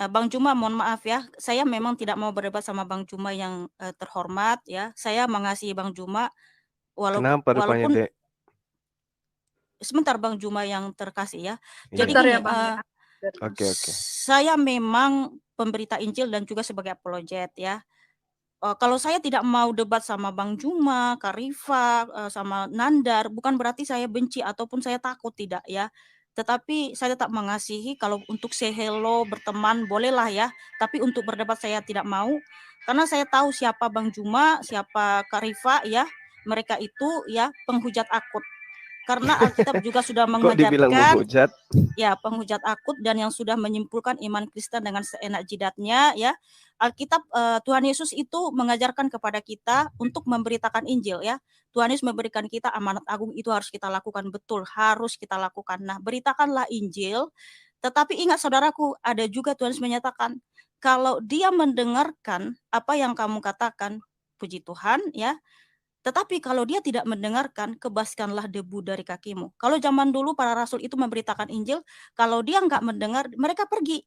Bang Juma, mohon maaf ya. Saya memang tidak mau berdebat sama Bang Juma yang terhormat ya. Saya mengasihi Bang Juma
Kenapa rupanya, Dek?
Sebentar Bang Juma yang terkasih ya. Jadi
Bentar
gini,
ya, Bang.
Oke.
Saya memang pemberita Injil dan juga sebagai apologet ya. Kalau saya tidak mau debat sama Bang Juma, Kak Rifa, sama Nandar, bukan berarti saya benci ataupun saya takut, tidak ya. Tetapi saya tetap mengasihi. Kalau untuk say hello, berteman, bolehlah ya. Tapi untuk berdebat saya tidak mau. Karena saya tahu siapa Bang Juma, siapa Kak Rifa ya. Mereka itu ya penghujat akut. Karena Alkitab juga sudah mengajarkan penghujat akut dan yang sudah menyimpulkan iman Kristen dengan seenak jidatnya ya. Alkitab Tuhan Yesus itu mengajarkan kepada kita untuk memberitakan Injil ya. Tuhan Yesus memberikan kita amanat agung, itu harus kita lakukan, betul, harus kita lakukan. Nah, beritakanlah Injil. Tetapi ingat saudaraku, ada juga Tuhan Yesus menyatakan kalau dia mendengarkan apa yang kamu katakan, puji Tuhan ya. Tetapi kalau dia tidak mendengarkan, kebaskanlah debu dari kakimu. Kalau zaman dulu para rasul itu memberitakan Injil, kalau dia nggak mendengar, mereka pergi.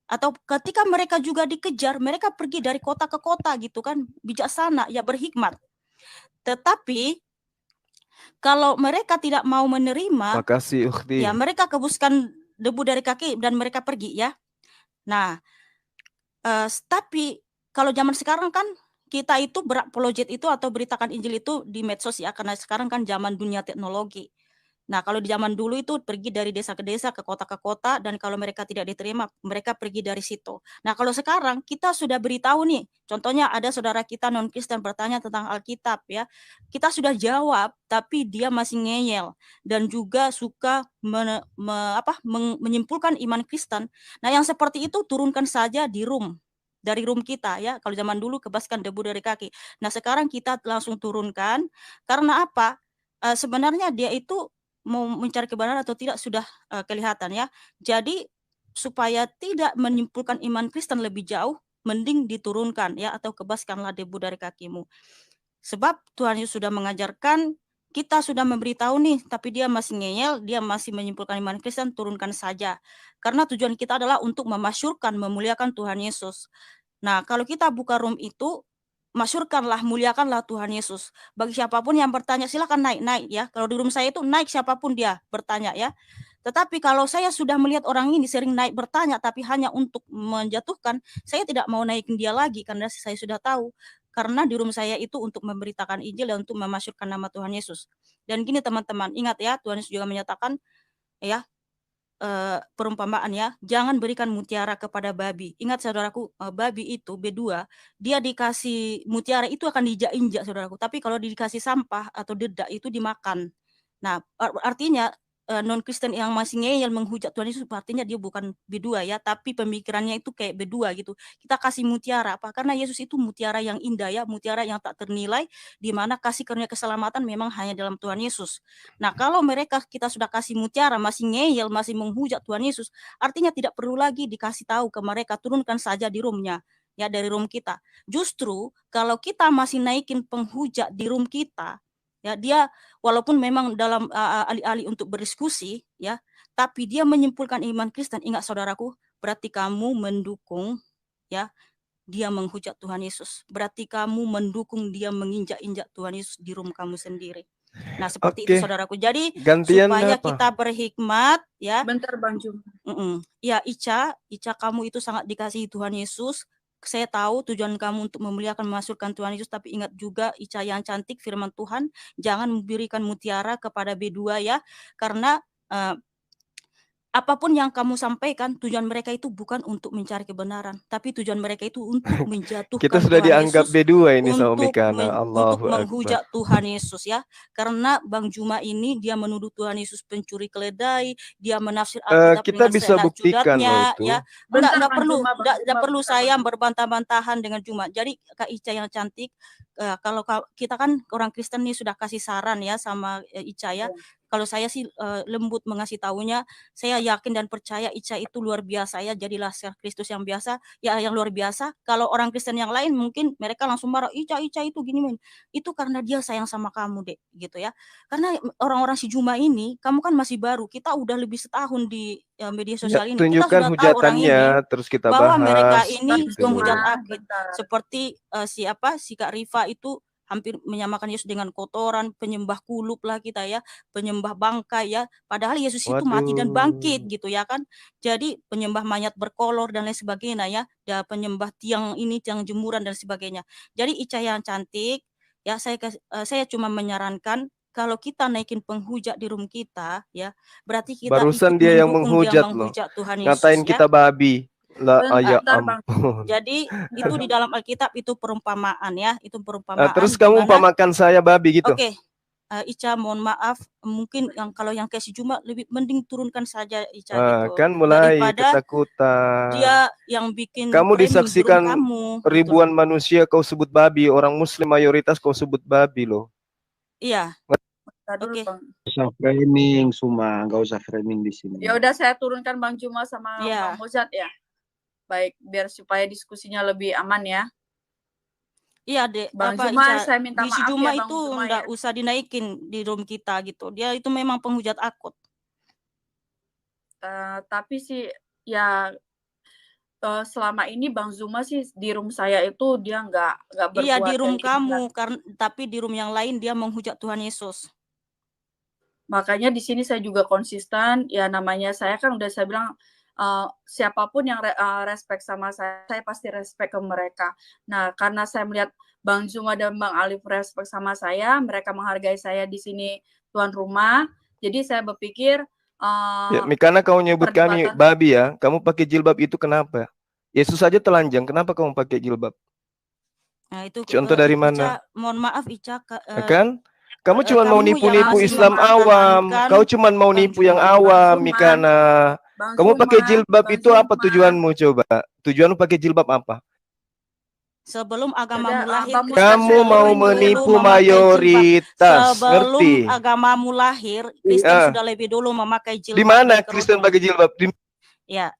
Atau ketika mereka juga dikejar, mereka pergi dari kota ke kota gitu kan, bijaksana, ya berhikmat. Tetapi kalau mereka tidak mau menerima,
makasih, Ukhti.
Ya mereka kebuskan debu dari kaki dan mereka pergi ya. Nah, tapi kalau zaman sekarang kan kita itu berapologet itu atau beritakan Injil itu di medsos ya, karena sekarang kan zaman dunia teknologi. Nah, kalau di zaman dulu itu pergi dari desa ke desa, ke kota, dan kalau mereka tidak diterima, mereka pergi dari situ. Nah, kalau sekarang kita sudah beritahu nih, contohnya ada saudara kita non-Kristen bertanya tentang Alkitab ya, kita sudah jawab, tapi dia masih ngeyel dan juga suka menyimpulkan iman Kristen. Nah, yang seperti itu turunkan saja di dari room kita ya. Kalau zaman dulu kebaskan debu dari kaki. Nah, sekarang kita langsung turunkan. Karena apa? Sebenarnya dia itu mau mencari kebenaran atau tidak sudah kelihatan ya. Jadi supaya tidak menyimpulkan iman Kristen lebih jauh, mending diturunkan ya, atau kebaskanlah debu dari kakimu. Sebab Tuhan Yesus sudah mengajarkan, kita sudah memberitahu nih, tapi dia masih ngeyel, dia masih menyimpulkan iman Kristen, turunkan saja. Karena tujuan kita adalah untuk memasyurkan, memuliakan Tuhan Yesus. Nah, kalau kita buka room itu, masyurkanlah, muliakanlah Tuhan Yesus. Bagi siapapun yang bertanya, silakan naik ya. Kalau di room saya itu naik siapapun dia bertanya ya. Tetapi kalau saya sudah melihat orang ini sering naik bertanya tapi hanya untuk menjatuhkan, saya tidak mau naikin dia lagi karena saya sudah tahu. Karena di room saya itu untuk memberitakan Injil dan untuk memasyurkan nama Tuhan Yesus. Dan gini teman-teman, ingat ya, Tuhan Yesus juga menyatakan ya, perumpamaan ya, jangan berikan mutiara kepada babi. Ingat saudaraku, babi itu B2, dia dikasih mutiara itu akan diinjak-injak saudaraku. Tapi kalau dikasih sampah atau dedak itu dimakan. Nah, artinya non-Kristen yang masih ngeyel menghujat Tuhan Yesus, artinya dia bukan B2 ya, tapi pemikirannya itu kayak B2 gitu. Kita kasih mutiara apa? Karena Yesus itu mutiara yang indah ya, mutiara yang tak ternilai, di mana kasih karunia keselamatan memang hanya dalam Tuhan Yesus. Nah, kalau mereka kita sudah kasih mutiara, masih ngeyel, masih menghujat Tuhan Yesus, artinya tidak perlu lagi dikasih tahu ke mereka, turunkan saja di roomnya, ya dari room kita. Justru kalau kita masih naikin penghujat di room kita, ya dia walaupun memang dalam alih-alih untuk berdiskusi, ya, tapi dia menyimpulkan iman Kristen. Ingat saudaraku, berarti kamu mendukung, ya, dia menghujat Tuhan Yesus. Berarti kamu mendukung dia menginjak-injak Tuhan Yesus di room kamu sendiri. Nah, seperti itu saudaraku. Jadi
Gantian
supaya
apa?
kita berhikmat, ya.
Bentar Bang Juma.
Ya, Ica kamu itu sangat dikasihi Tuhan Yesus. Saya tahu tujuan kamu untuk memuliakan, memasukkan Tuhan Yesus, tapi ingat juga Ica yang cantik, firman Tuhan, jangan memberikan mutiara kepada B2 ya, karena apapun yang kamu sampaikan, tujuan mereka itu bukan untuk mencari kebenaran, tapi tujuan mereka itu untuk menjatuhkan
Kita sudah
Tuhan
dianggap
Yesus,
B2 ini sama
untuk
Mikana.
untuk
Allahu Akbar.
menghujat Tuhan Yesus ya. Karena Bang Juma ini dia menuduh Tuhan Yesus pencuri keledai, dia menafsir Alkitab
Kita
dengan
bisa
seenak
buktikan loh
judatnya
itu.
ya.
Bentar,
Enggak
Bang
perlu,
Juma, Bang
enggak
Juma,
perlu
bentar,
saya
Bang Juma.
berbantah-bantahan dengan Juma. Jadi Kak Ica yang cantik, kalau kita kan orang Kristen nih sudah kasih saran ya sama Ica ya. Kalau saya sih lembut mengasih tahunya, saya yakin dan percaya Ica itu luar biasa ya, jadilah share Kristus yang biasa, ya yang luar biasa. Kalau orang Kristen yang lain mungkin mereka langsung marah, Ica itu gini men. Itu karena dia sayang sama kamu deh, gitu ya. Karena orang-orang si Juma ini, kamu kan masih baru, kita udah lebih setahun di media
Ya,
sosial ini. Kita
tunjukkan
sudah tahu orang ini
hujatannya, terus kita
bahwa mereka
bahas.
ini
Gitu.
penghujat
Juma,
akid.
bentar.
Seperti si Kak Rifa itu hampir menyamakan Yesus dengan kotoran, penyembah kulup lah kita ya, penyembah bangkai ya. Padahal Yesus itu mati dan bangkit gitu ya kan. Jadi penyembah mayat berkolor dan lain sebagainya ya. Dan penyembah tiang jemuran dan sebagainya. Jadi Ica yang cantik ya, saya cuma menyarankan kalau kita naikin penghujat di room kita ya, berarti kita
Barusan
ikut
dia yang
mendukung dia
menghujat loh.
menghujat Tuhan Yesus
Ngatain
ya.
kita babi. Lah, ya
Bentar, Bang.
ampun.
Jadi itu di dalam Alkitab itu perumpamaan ya, itu perumpamaan.
Terus kamu umpamakan saya babi gitu.
Oke. Ica mohon maaf, mungkin kalau yang kayak si Juma lebih mending turunkan saja Ica gitu.
Kan mulai
Daripada
ketakutan.
dia yang bikin
Kamu
framing
disaksikan
di room kamu,
ribuan
gitu.
manusia kau sebut babi, orang muslim mayoritas kau sebut babi loh.
Iya.
Oke.
Usah framing Suma, nggak usah framing di sini.
Ya udah saya turunkan Bang Juma sama
Iya.
Bang Mozart ya. Baik, biar supaya diskusinya lebih aman ya.
Iya, Dek.
Bang
Apa
Juma,
Ica,
saya minta
di si
maaf
Juma
ya, Bang
itu
Juma
enggak
ya.
usah dinaikin di room kita gitu. Dia itu memang penghujat akut.
Tapi sih ya selama ini Bang Zuma sih di room saya itu dia nggak berbuat
Iya, di room
kayak gitu.
kamu, tapi di room yang lain dia menghujat Tuhan Yesus.
Makanya di sini saya juga konsisten, ya namanya saya kan udah saya bilang siapapun yang respect sama saya pasti respect ke mereka. Nah, karena saya melihat Bang Zuma dan Bang Alif respect sama saya, mereka menghargai saya di sini tuan rumah. Jadi saya berpikir
Ya, Mikana kau nyebut kami babi ya, kamu pakai jilbab itu kenapa? Yesus saja telanjang, kenapa kamu pakai jilbab?
Nah, itu
contoh dari mana?
Ica, mohon maaf Ica,
kan? Kamu cuma mau nipu-nipu Islam awam. Kau cuma mau nipu yang awam, Mikana. Kamu pakai jilbab itu apa tujuanmu coba? Tujuanmu pakai jilbab apa?
Sebelum agamamu lahir,
kamu mau menipu mayoritas.
Sebelum
ngerti?
agamamu lahir, Kristen sudah lebih dulu memakai jilbab.
Di mana Kristen pakai jilbab?
Ya.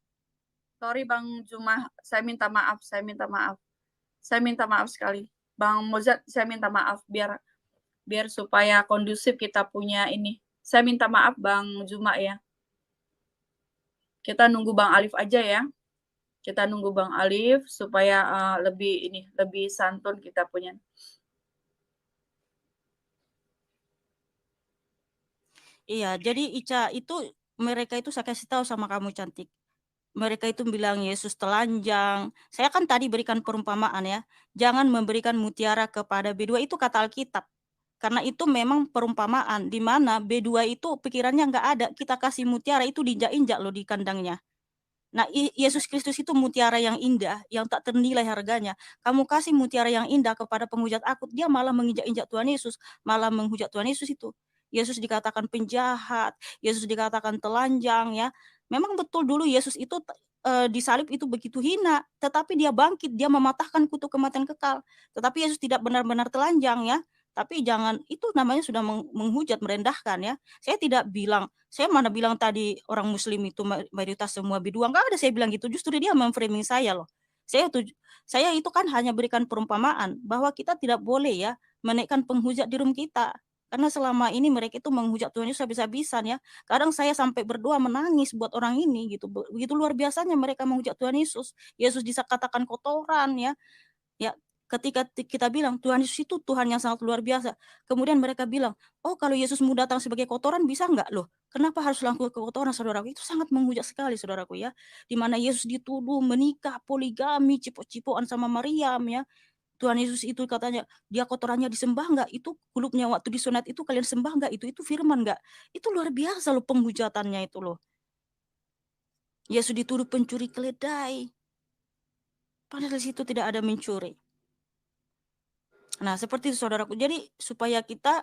Sorry Bang Juma, saya minta maaf. Saya minta maaf sekali. Bang Mozart, saya minta maaf biar supaya kondusif kita punya ini. Saya minta maaf Bang Juma ya. Kita nunggu Bang Alif aja ya. Kita nunggu Bang Alif supaya lebih santun kita punya.
Iya, jadi Ica itu mereka itu saya kasih tahu sama kamu cantik. Mereka itu bilang Yesus telanjang. Saya kan tadi berikan perumpamaan ya. Jangan memberikan mutiara kepada B2 itu kata Alkitab. Karena itu memang perumpamaan di mana B2 itu pikirannya nggak ada. Kita kasih mutiara itu diinjak-injak loh di kandangnya. Nah, Yesus Kristus itu mutiara yang indah, yang tak ternilai harganya. Kamu kasih mutiara yang indah kepada penghujat akut, dia malah menginjak-injak Tuhan Yesus, malah menghujat Tuhan Yesus itu. Yesus dikatakan penjahat, Yesus dikatakan telanjang ya. Memang betul dulu Yesus itu disalib itu begitu hina, tetapi dia bangkit, dia mematahkan kutuk kematian kekal. Tetapi Yesus tidak benar-benar telanjang ya. Tapi jangan, itu namanya sudah menghujat, merendahkan ya. Saya tidak bilang, saya mana bilang tadi orang muslim itu mayoritas semua B2, enggak ada saya bilang gitu, justru dia memframing saya loh. Saya itu kan hanya berikan perumpamaan bahwa kita tidak boleh ya menaikkan penghujat di room kita. Karena selama ini mereka itu menghujat Tuhan Yesus habis-habisan ya. Kadang saya sampai berdoa menangis buat orang ini gitu. Begitu luar biasanya mereka menghujat Tuhan Yesus. Yesus dikatakan kotoran ya. Ya, ketika kita bilang Tuhan Yesus itu Tuhan yang sangat luar biasa. Kemudian mereka bilang, oh kalau Yesus mau datang sebagai kotoran bisa enggak loh? Kenapa harus langsung ke kotoran, saudaraku? Itu sangat menghujat sekali, saudaraku ya. Di mana Yesus dituduh menikah, poligami, cipok-cipokan sama Maryam ya. Tuhan Yesus itu katanya, dia kotorannya disembah enggak? Itu kulupnya waktu disunat itu kalian sembah enggak? Itu firman enggak? Itu luar biasa loh penghujatannya itu loh. Yesus dituduh pencuri keledai. Padahal di situ tidak ada mencuri. Nah, seperti itu saudaraku. Jadi supaya kita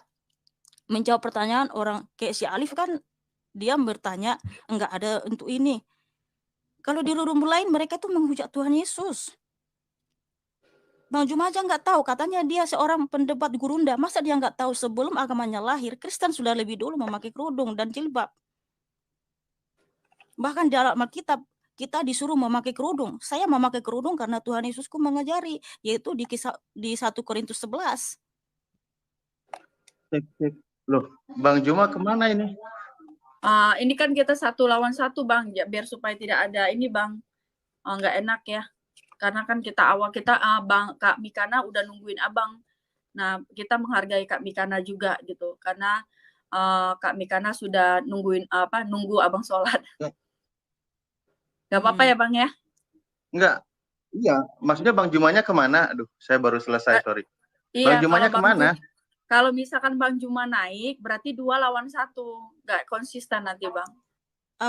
menjawab pertanyaan orang kayak si Alif kan, dia bertanya enggak ada untuk ini. Kalau di rumah lain mereka tuh menghujat Tuhan Yesus. Bang Juma aja nggak tahu, katanya dia seorang pendebat gurunda. Masa dia nggak tahu sebelum agamanya lahir, Kristen sudah lebih dulu memakai kerudung dan jilbab. Bahkan dalam Alkitab kita disuruh memakai kerudung. Saya memakai kerudung karena Tuhan Yesusku mengajari, yaitu di 1 Korintus 11.
Loh, Bang Juma kemana ini?
Ini kan kita 1 lawan 1 Bang, ya, biar supaya tidak ada ini Bang, nggak enak ya. Karena kan Bang Kak Mikana udah nungguin Abang. Nah, kita menghargai Kak Mikana juga gitu. Karena Kak Mikana sudah nunggu Abang sholat. Gak apa-apa ya Bang ya?
Enggak. Iya, maksudnya Bang Jumanya kemana? Aduh, saya baru selesai, sorry.
Iya,
Bang Jumanya kemana?
Kalau misalkan Bang Juma naik, berarti 2 lawan 1. Nggak konsisten nanti Bang.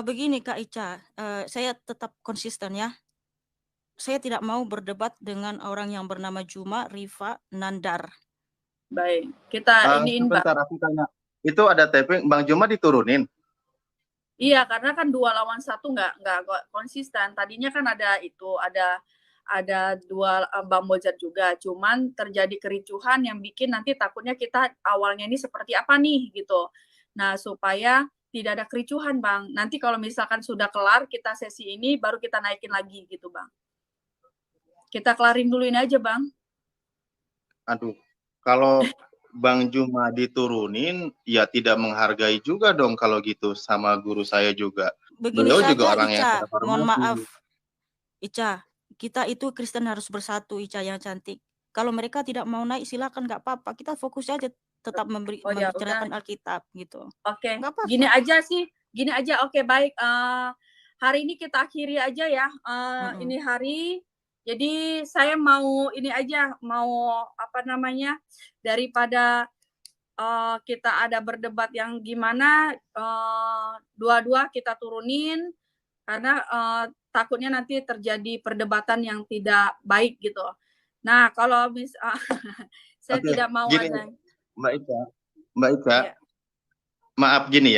Begini Kak Ica, saya tetap konsisten ya. Saya tidak mau berdebat dengan orang yang bernama Juma, Rifa, Nandar.
Baik, kita iniin Mbak.
Sebentar, aku tanya. Itu ada taping, Bang Juma diturunin?
Iya, karena kan 2 lawan 1 nggak konsisten. Tadinya kan ada 2 Bang Mozart juga. Cuman terjadi kericuhan yang bikin nanti takutnya kita awalnya ini seperti apa nih gitu. Nah, supaya tidak ada kericuhan Bang. Nanti kalau misalkan sudah kelar kita sesi ini baru kita naikin lagi gitu Bang. Kita kelarin dulu ini aja Bang.
Aduh, kalau Bang Juma diturunin, ya tidak menghargai juga dong kalau gitu sama guru saya juga.
Begini
Beliau
saja,
juga orang
Ica,
yang saya hormati.
mohon maaf. Ica, kita itu Kristen harus bersatu, Ica yang cantik. Kalau mereka tidak mau naik silakan, nggak apa-apa. Kita fokus aja tetap membicarakan Alkitab gitu.
Oke, gini aja. Oke, baik. Hari ini kita akhiri aja ya. Ini hari. Jadi saya mau daripada kita ada berdebat yang gimana, dua-dua kita turunin karena takutnya nanti terjadi perdebatan yang tidak baik gitu. Nah, kalau saya tidak mau
gini,
ada.
Mbak Ica,
ya.
maaf gini.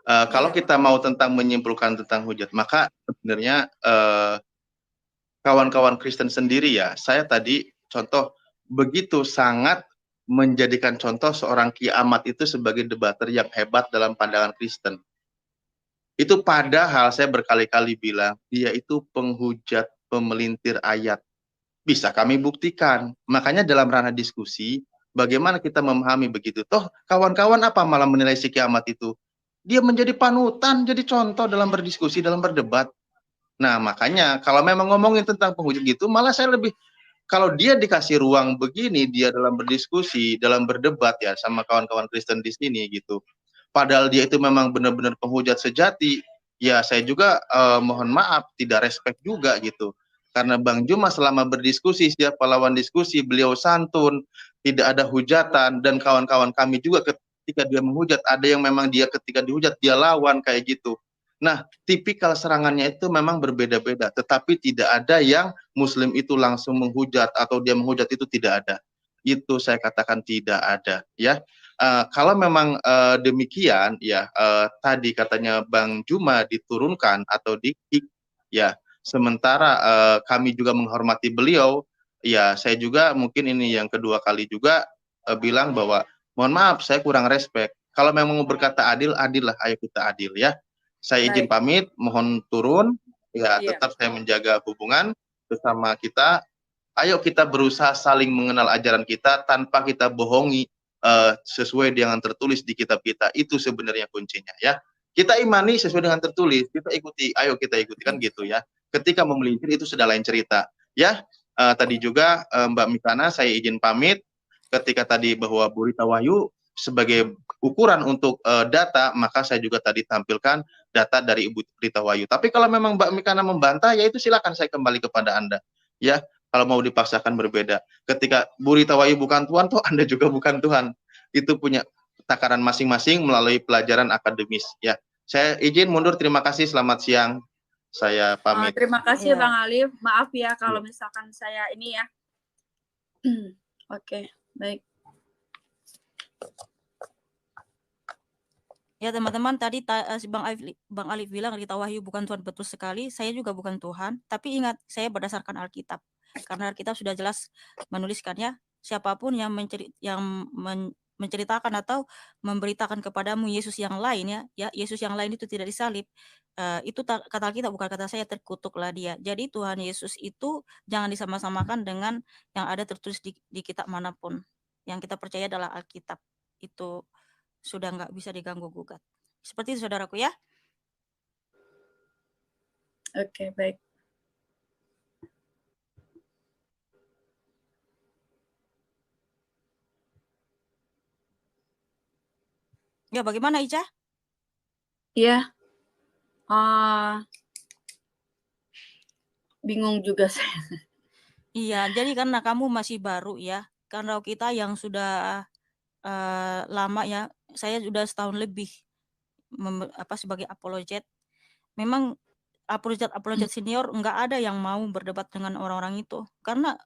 Kalau kita mau menyimpulkan tentang hujat, maka sebenarnya kawan-kawan Kristen sendiri ya, saya tadi contoh begitu sangat menjadikan contoh seorang Ki Ahmad itu sebagai debater yang hebat dalam pandangan Kristen. Itu padahal saya berkali-kali bilang dia itu penghujat, pemelintir ayat. Bisa kami buktikan. Makanya dalam ranah diskusi, bagaimana kita memahami begitu? Toh kawan-kawan apa malah menilai si Ki Ahmad itu? Dia menjadi panutan, jadi contoh dalam berdiskusi, dalam berdebat. Nah, makanya kalau memang ngomongin tentang penghujat gitu, malah saya lebih, kalau dia dikasih ruang begini, dia dalam berdiskusi, dalam berdebat ya sama kawan-kawan Kristen di sini gitu. Padahal dia itu memang benar-benar penghujat sejati, ya saya juga mohon maaf, tidak respect juga gitu. Karena Bang Juma selama berdiskusi, siapa lawan diskusi, beliau santun, tidak ada hujatan, dan kawan-kawan kami juga ketika dia menghujat, ada yang memang dia ketika dihujat, dia lawan kayak gitu. Nah, tipikal serangannya itu memang berbeda-beda, tetapi tidak ada yang Muslim itu langsung menghujat atau dia menghujat, itu tidak ada. Itu saya katakan tidak ada, ya. Kalau memang demikian, ya tadi katanya Bang Juma diturunkan atau di-kick, ya. Sementara kami juga menghormati beliau, ya saya juga mungkin ini yang kedua kali juga bilang bahwa mohon maaf saya kurang respect. Kalau memang mau berkata adil, adil lah, ayo kita adil ya. Saya izin pamit, mohon turun, ya tetap saya menjaga hubungan bersama kita. Ayo kita berusaha saling mengenal ajaran kita tanpa kita bohongi sesuai dengan tertulis di kitab kita. Itu sebenarnya kuncinya ya. Kita imani sesuai dengan tertulis, kita ikuti, ayo kita ikuti kan gitu ya. Ketika memelintir itu sudah lain cerita ya. Tadi juga Mbak Mikana saya izin pamit ketika tadi bahwa Burita Wahyu sebagai ukuran untuk data, maka saya juga tadi tampilkan data dari Ibu Rita Wahyu. Tapi kalau memang Mbak Mikana membantah, ya itu silakan saya kembali kepada Anda. Ya, kalau mau dipaksakan berbeda. Ketika Bu Rita Wahyu bukan Tuhan, toh Anda juga bukan Tuhan. Itu punya takaran masing-masing melalui pelajaran akademis. Ya, saya izin mundur. Terima kasih. Selamat siang. Saya pamit.
Terima kasih Bang Alif. Maaf ya kalau misalkan saya ini ya. Oke, baik.
Ya teman-teman, tadi Bang Alif bilang Rita Wahyu bukan Tuhan, betul sekali. Saya juga bukan Tuhan, tapi ingat saya berdasarkan Alkitab. Karena Alkitab sudah jelas menuliskannya, siapapun yang menceritakan atau memberitakan kepadamu Yesus yang lain ya Yesus yang lain itu tidak disalib, itu kata Alkitab, bukan kata saya, terkutuklah dia. Jadi Tuhan Yesus itu jangan disama-samakan dengan yang ada tertulis di kitab manapun. Yang kita percaya adalah Alkitab. Itu sudah nggak bisa diganggu-gugat. Seperti itu saudaraku ya.
Oke, baik.
Ya, bagaimana Ica?
Iya. Bingung juga saya.
Iya, jadi karena kamu masih baru ya. Karena kita yang sudah lama ya, saya sudah setahun lebih sebagai apologet. Memang apologet senior nggak ada yang mau berdebat dengan orang-orang itu, karena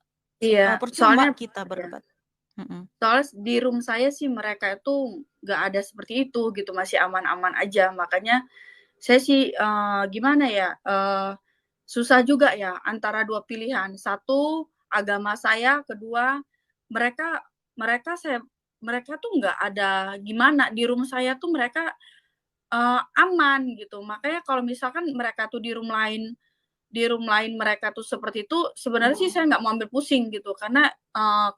percuma kita berdebat.
Soalnya di room saya sih mereka itu nggak ada seperti itu gitu, masih aman-aman aja. Makanya saya sih gimana ya, susah juga ya antara dua pilihan. Satu, agama saya, kedua mereka tuh nggak ada gimana, di room saya tuh mereka aman gitu. Makanya kalau misalkan mereka tuh di room lain mereka tuh seperti itu, sebenarnya sih saya nggak mau ambil pusing gitu, karena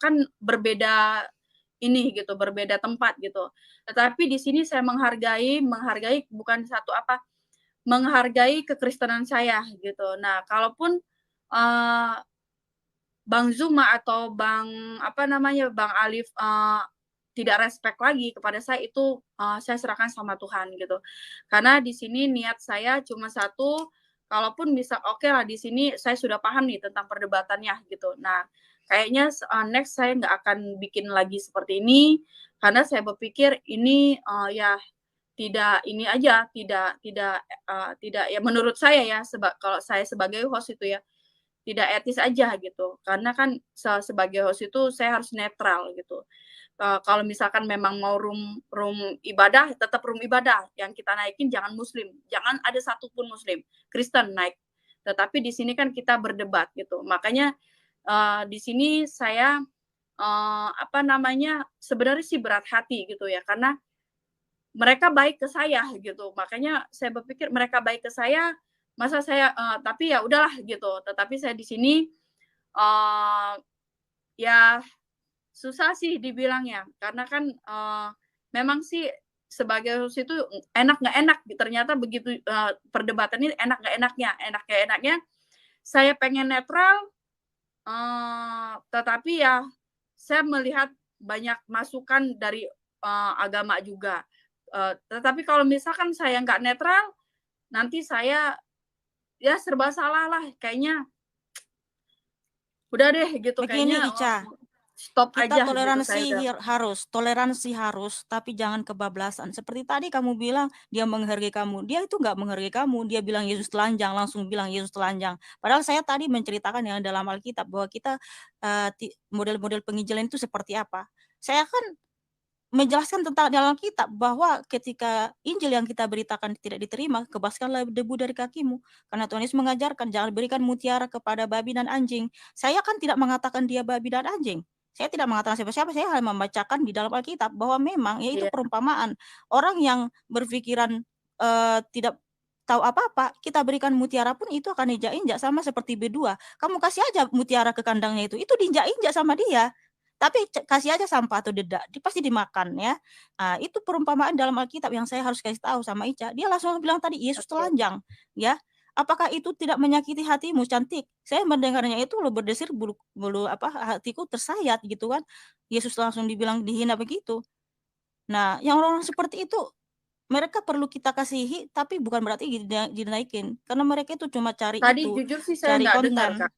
kan berbeda ini gitu, berbeda tempat gitu. Tetapi di sini saya menghargai bukan menghargai kekristenan saya gitu. Nah, kalaupun Bang Zuma atau Bang Alif tidak respect lagi kepada saya, itu saya serahkan sama Tuhan gitu. Karena di sini niat saya cuma satu, kalaupun bisa oke lah, di sini saya sudah paham nih tentang perdebatannya gitu. Nah, kayaknya next saya nggak akan bikin lagi seperti ini, karena saya berpikir ini ya tidak ini aja, tidak ya menurut saya ya, kalau saya sebagai host itu ya tidak etis aja gitu. Karena kan sebagai host itu saya harus netral gitu. Kalau misalkan memang mau room ibadah, tetap room ibadah. Yang kita naikin jangan Muslim, jangan ada satupun Muslim, Kristen naik. Tetapi di sini kan kita berdebat gitu. Makanya di sini saya sebenarnya sih berat hati gitu ya, karena mereka baik ke saya gitu. Makanya saya berpikir mereka baik ke saya, masa saya tapi ya udahlah gitu. Tetapi saya di sini ya susah sih dibilangnya, karena kan memang sih sebagai host itu enak nggak enak, ternyata begitu perdebatan ini enak nggak enaknya saya pengen netral, tetapi ya saya melihat banyak masukan dari agama juga. Tetapi kalau misalkan saya nggak netral, nanti saya ya serba salah lah, kayaknya udah deh gitu.
Begini
kayaknya
Ica,
stop
kita
aja gitu,
toleransi harus, tapi jangan kebablasan. Seperti tadi kamu bilang dia menghargai kamu, dia itu nggak menghargai kamu, dia bilang Yesus telanjang, langsung bilang Yesus telanjang. Padahal saya tadi menceritakan yang dalam Alkitab bahwa kita model-model penginjilan itu seperti apa. Saya kan menjelaskan tentang dalam kitab bahwa ketika Injil yang kita beritakan tidak diterima, kebaskanlah debu dari kakimu. Karena Tuhan Yesus mengajarkan jangan berikan mutiara kepada babi dan anjing. Saya kan tidak mengatakan dia babi dan anjing. Saya tidak mengatakan siapa-siapa, saya hanya membacakan di dalam Alkitab bahwa memang yaitu perumpamaan. Orang yang berpikiran tidak tahu apa-apa, kita berikan mutiara pun itu akan injak-injak, sama seperti B2. Kamu kasih aja mutiara ke kandangnya itu diinjak-injak sama dia. Tapi kasih aja sampah atau dedak, pasti dimakan ya. Itu perumpamaan dalam Alkitab yang saya harus kasih tahu sama Ica. Dia langsung bilang tadi Yesus telanjang, ya. Apakah itu tidak menyakiti hatimu, Cantik? Saya mendengarnya itu lo berdesir bulu hatiku tersayat gitu kan. Yesus langsung dibilang dihina begitu. Nah, yang orang-orang seperti itu mereka perlu kita kasihi, tapi bukan berarti dinaikin, karena mereka itu cuma cari
tadi
itu,
jujur sih saya
cari
nggak
konten.
dengar, Kak.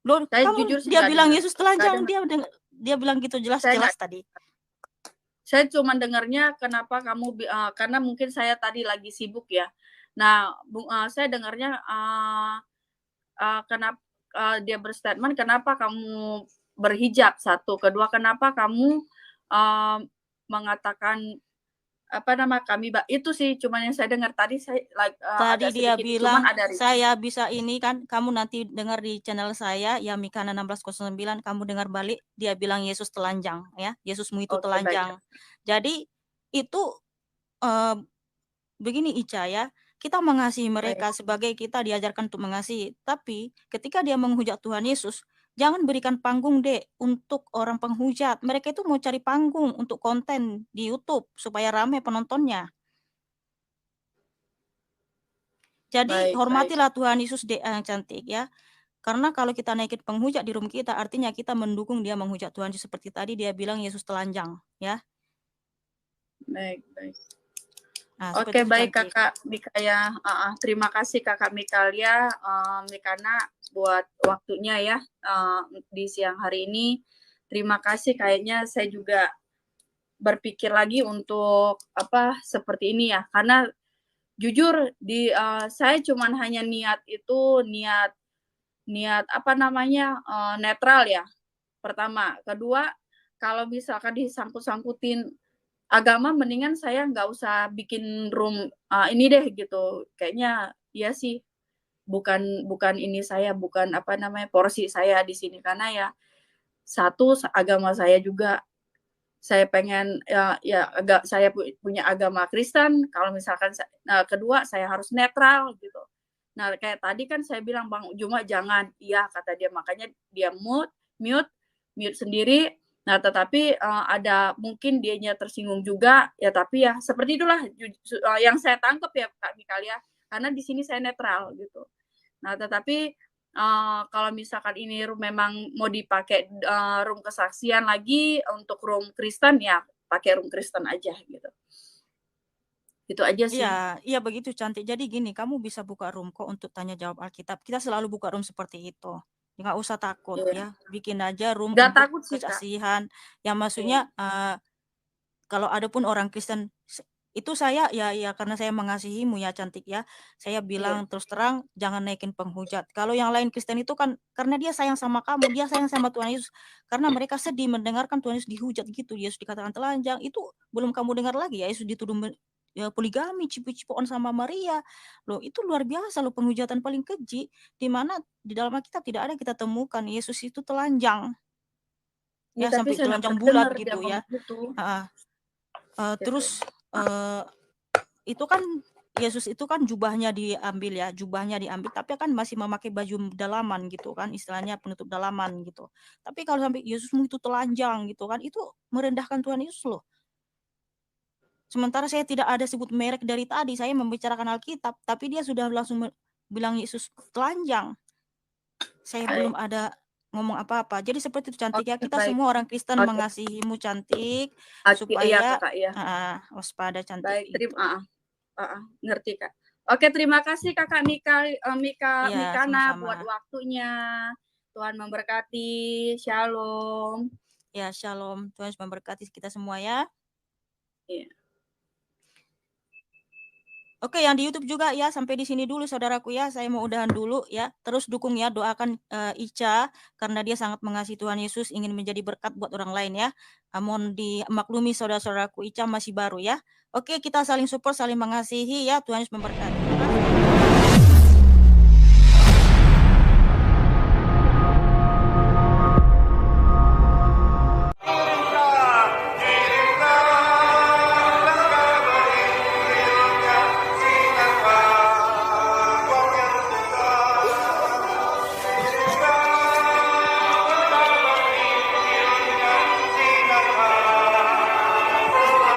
Loh,
Saya
kamu
jujur sih
dia
nggak
bilang
dengar.
Yesus telanjang, dia bilang gitu jelas-jelas tadi.
Saya cuma dengarnya kenapa kamu karena mungkin saya tadi lagi sibuk ya. Nah, saya dengarnya kenapa dia berstatement kenapa kamu berhijab, satu, kedua kenapa kamu mengatakan kami itu sih cuman yang saya dengar tadi. Saya
tadi dia
sedikit,
bilang
ada
saya bisa ini kan, kamu nanti dengar di channel saya ya Mikana 1609, kamu dengar balik dia bilang Yesus telanjang ya, Yesusmu itu telanjang. Jadi itu begini Ica ya, kita mengasihi mereka sebagai kita diajarkan untuk mengasihi, tapi ketika dia menghujat Tuhan Yesus, jangan berikan panggung deh untuk orang penghujat. Mereka itu mau cari panggung untuk konten di YouTube supaya ramai penontonnya. Jadi hormatilah Tuhan Yesus yang cantik ya. Karena kalau kita naikin penghujat di room kita, artinya kita mendukung dia menghujat Tuhan Yesus. Seperti tadi dia bilang Yesus telanjang ya.
Baik.
Nah,
oke, baik cantik. Kakak Mikaya, terima kasih Kakak Mikalia, Mikana buat waktunya ya di siang hari ini. Terima kasih, kayaknya saya juga berpikir lagi untuk seperti ini ya, karena jujur saya cuman hanya niat netral ya. Pertama, kedua, kalau misalkan disangkut-sangkutin agama, mendingan saya nggak usah bikin room ini deh gitu. Kayaknya ya sih bukan ini saya, bukan porsi saya di sini, karena ya satu agama saya juga saya pengen saya punya agama Kristen. Kalau misalkan kedua saya harus netral gitu. Nah, kayak tadi kan saya bilang Bang Juma jangan, iya kata dia, makanya dia mute sendiri. Nah, tetapi ada mungkin dianya tersinggung juga ya, tapi ya seperti itulah yang saya tangkap ya Kak Mikalia, karena di sini saya netral gitu. Nah, tetapi kalau misalkan ini memang mau dipakai room kesaksian lagi untuk room Kristen, ya pakai room Kristen aja gitu. Itu aja sih.
Iya begitu cantik. Jadi gini, kamu bisa buka room kok untuk tanya jawab Alkitab. Kita selalu buka room seperti itu. Nggak usah takut ya, bikin aja room
nggak
untuk
takut sih,
kesaksian. Yang maksudnya kalau ada pun orang Kristen, itu saya ya karena saya mengasihimu ya cantik ya. Saya bilang terus terang jangan naikin penghujat. Kalau yang lain Kristen itu kan karena dia sayang sama kamu, dia sayang sama Tuhan Yesus. Karena mereka sedih mendengarkan Tuhan Yesus dihujat gitu, Yesus dikatakan telanjang. Itu belum kamu dengar lagi ya, Yesus dituduh poligami, cipu-cipuan sama Maria. Loh, itu luar biasa loh, penghujatan paling keji, di mana di dalam Alkitab tidak ada kita temukan Yesus itu telanjang. Ya, sampai telanjang bulat gitu ya. Terus itu kan Yesus itu kan jubahnya diambil ya, tapi kan masih memakai baju dalaman gitu kan, istilahnya penutup dalaman gitu. Tapi kalau sampai Yesusmu itu telanjang gitu kan, itu merendahkan Tuhan Yesus loh. Sementara saya tidak ada sebut merek dari tadi, saya membicarakan Alkitab, tapi dia sudah langsung bilang Yesus telanjang. Saya belum ada ngomong apa-apa. Jadi seperti itu Cantik ya,
Oke,
kita
baik.
semua orang Kristen
Oke.
mengasihimu Cantik,
Iya
supaya
Kakak ya.
waspada Cantik
Baik,
itu.
ngerti Kak. Oke, terima kasih Kakak
Ya,
Mikana
sama-sama.
buat waktunya. Tuhan memberkati. Shalom.
Ya, shalom. Tuhan Yesus memberkati kita semua ya.
Iya.
Oke, yang di YouTube juga ya, sampai di sini dulu saudaraku ya. Saya mau udahan dulu ya. Terus dukung ya, doakan Ica karena dia sangat mengasihi Tuhan Yesus, ingin menjadi berkat buat orang lain ya. Mohon dimaklumi saudara-saudaraku, Ica masih baru ya. Oke, kita saling support, saling mengasihi ya. Tuhan Yesus memberkati.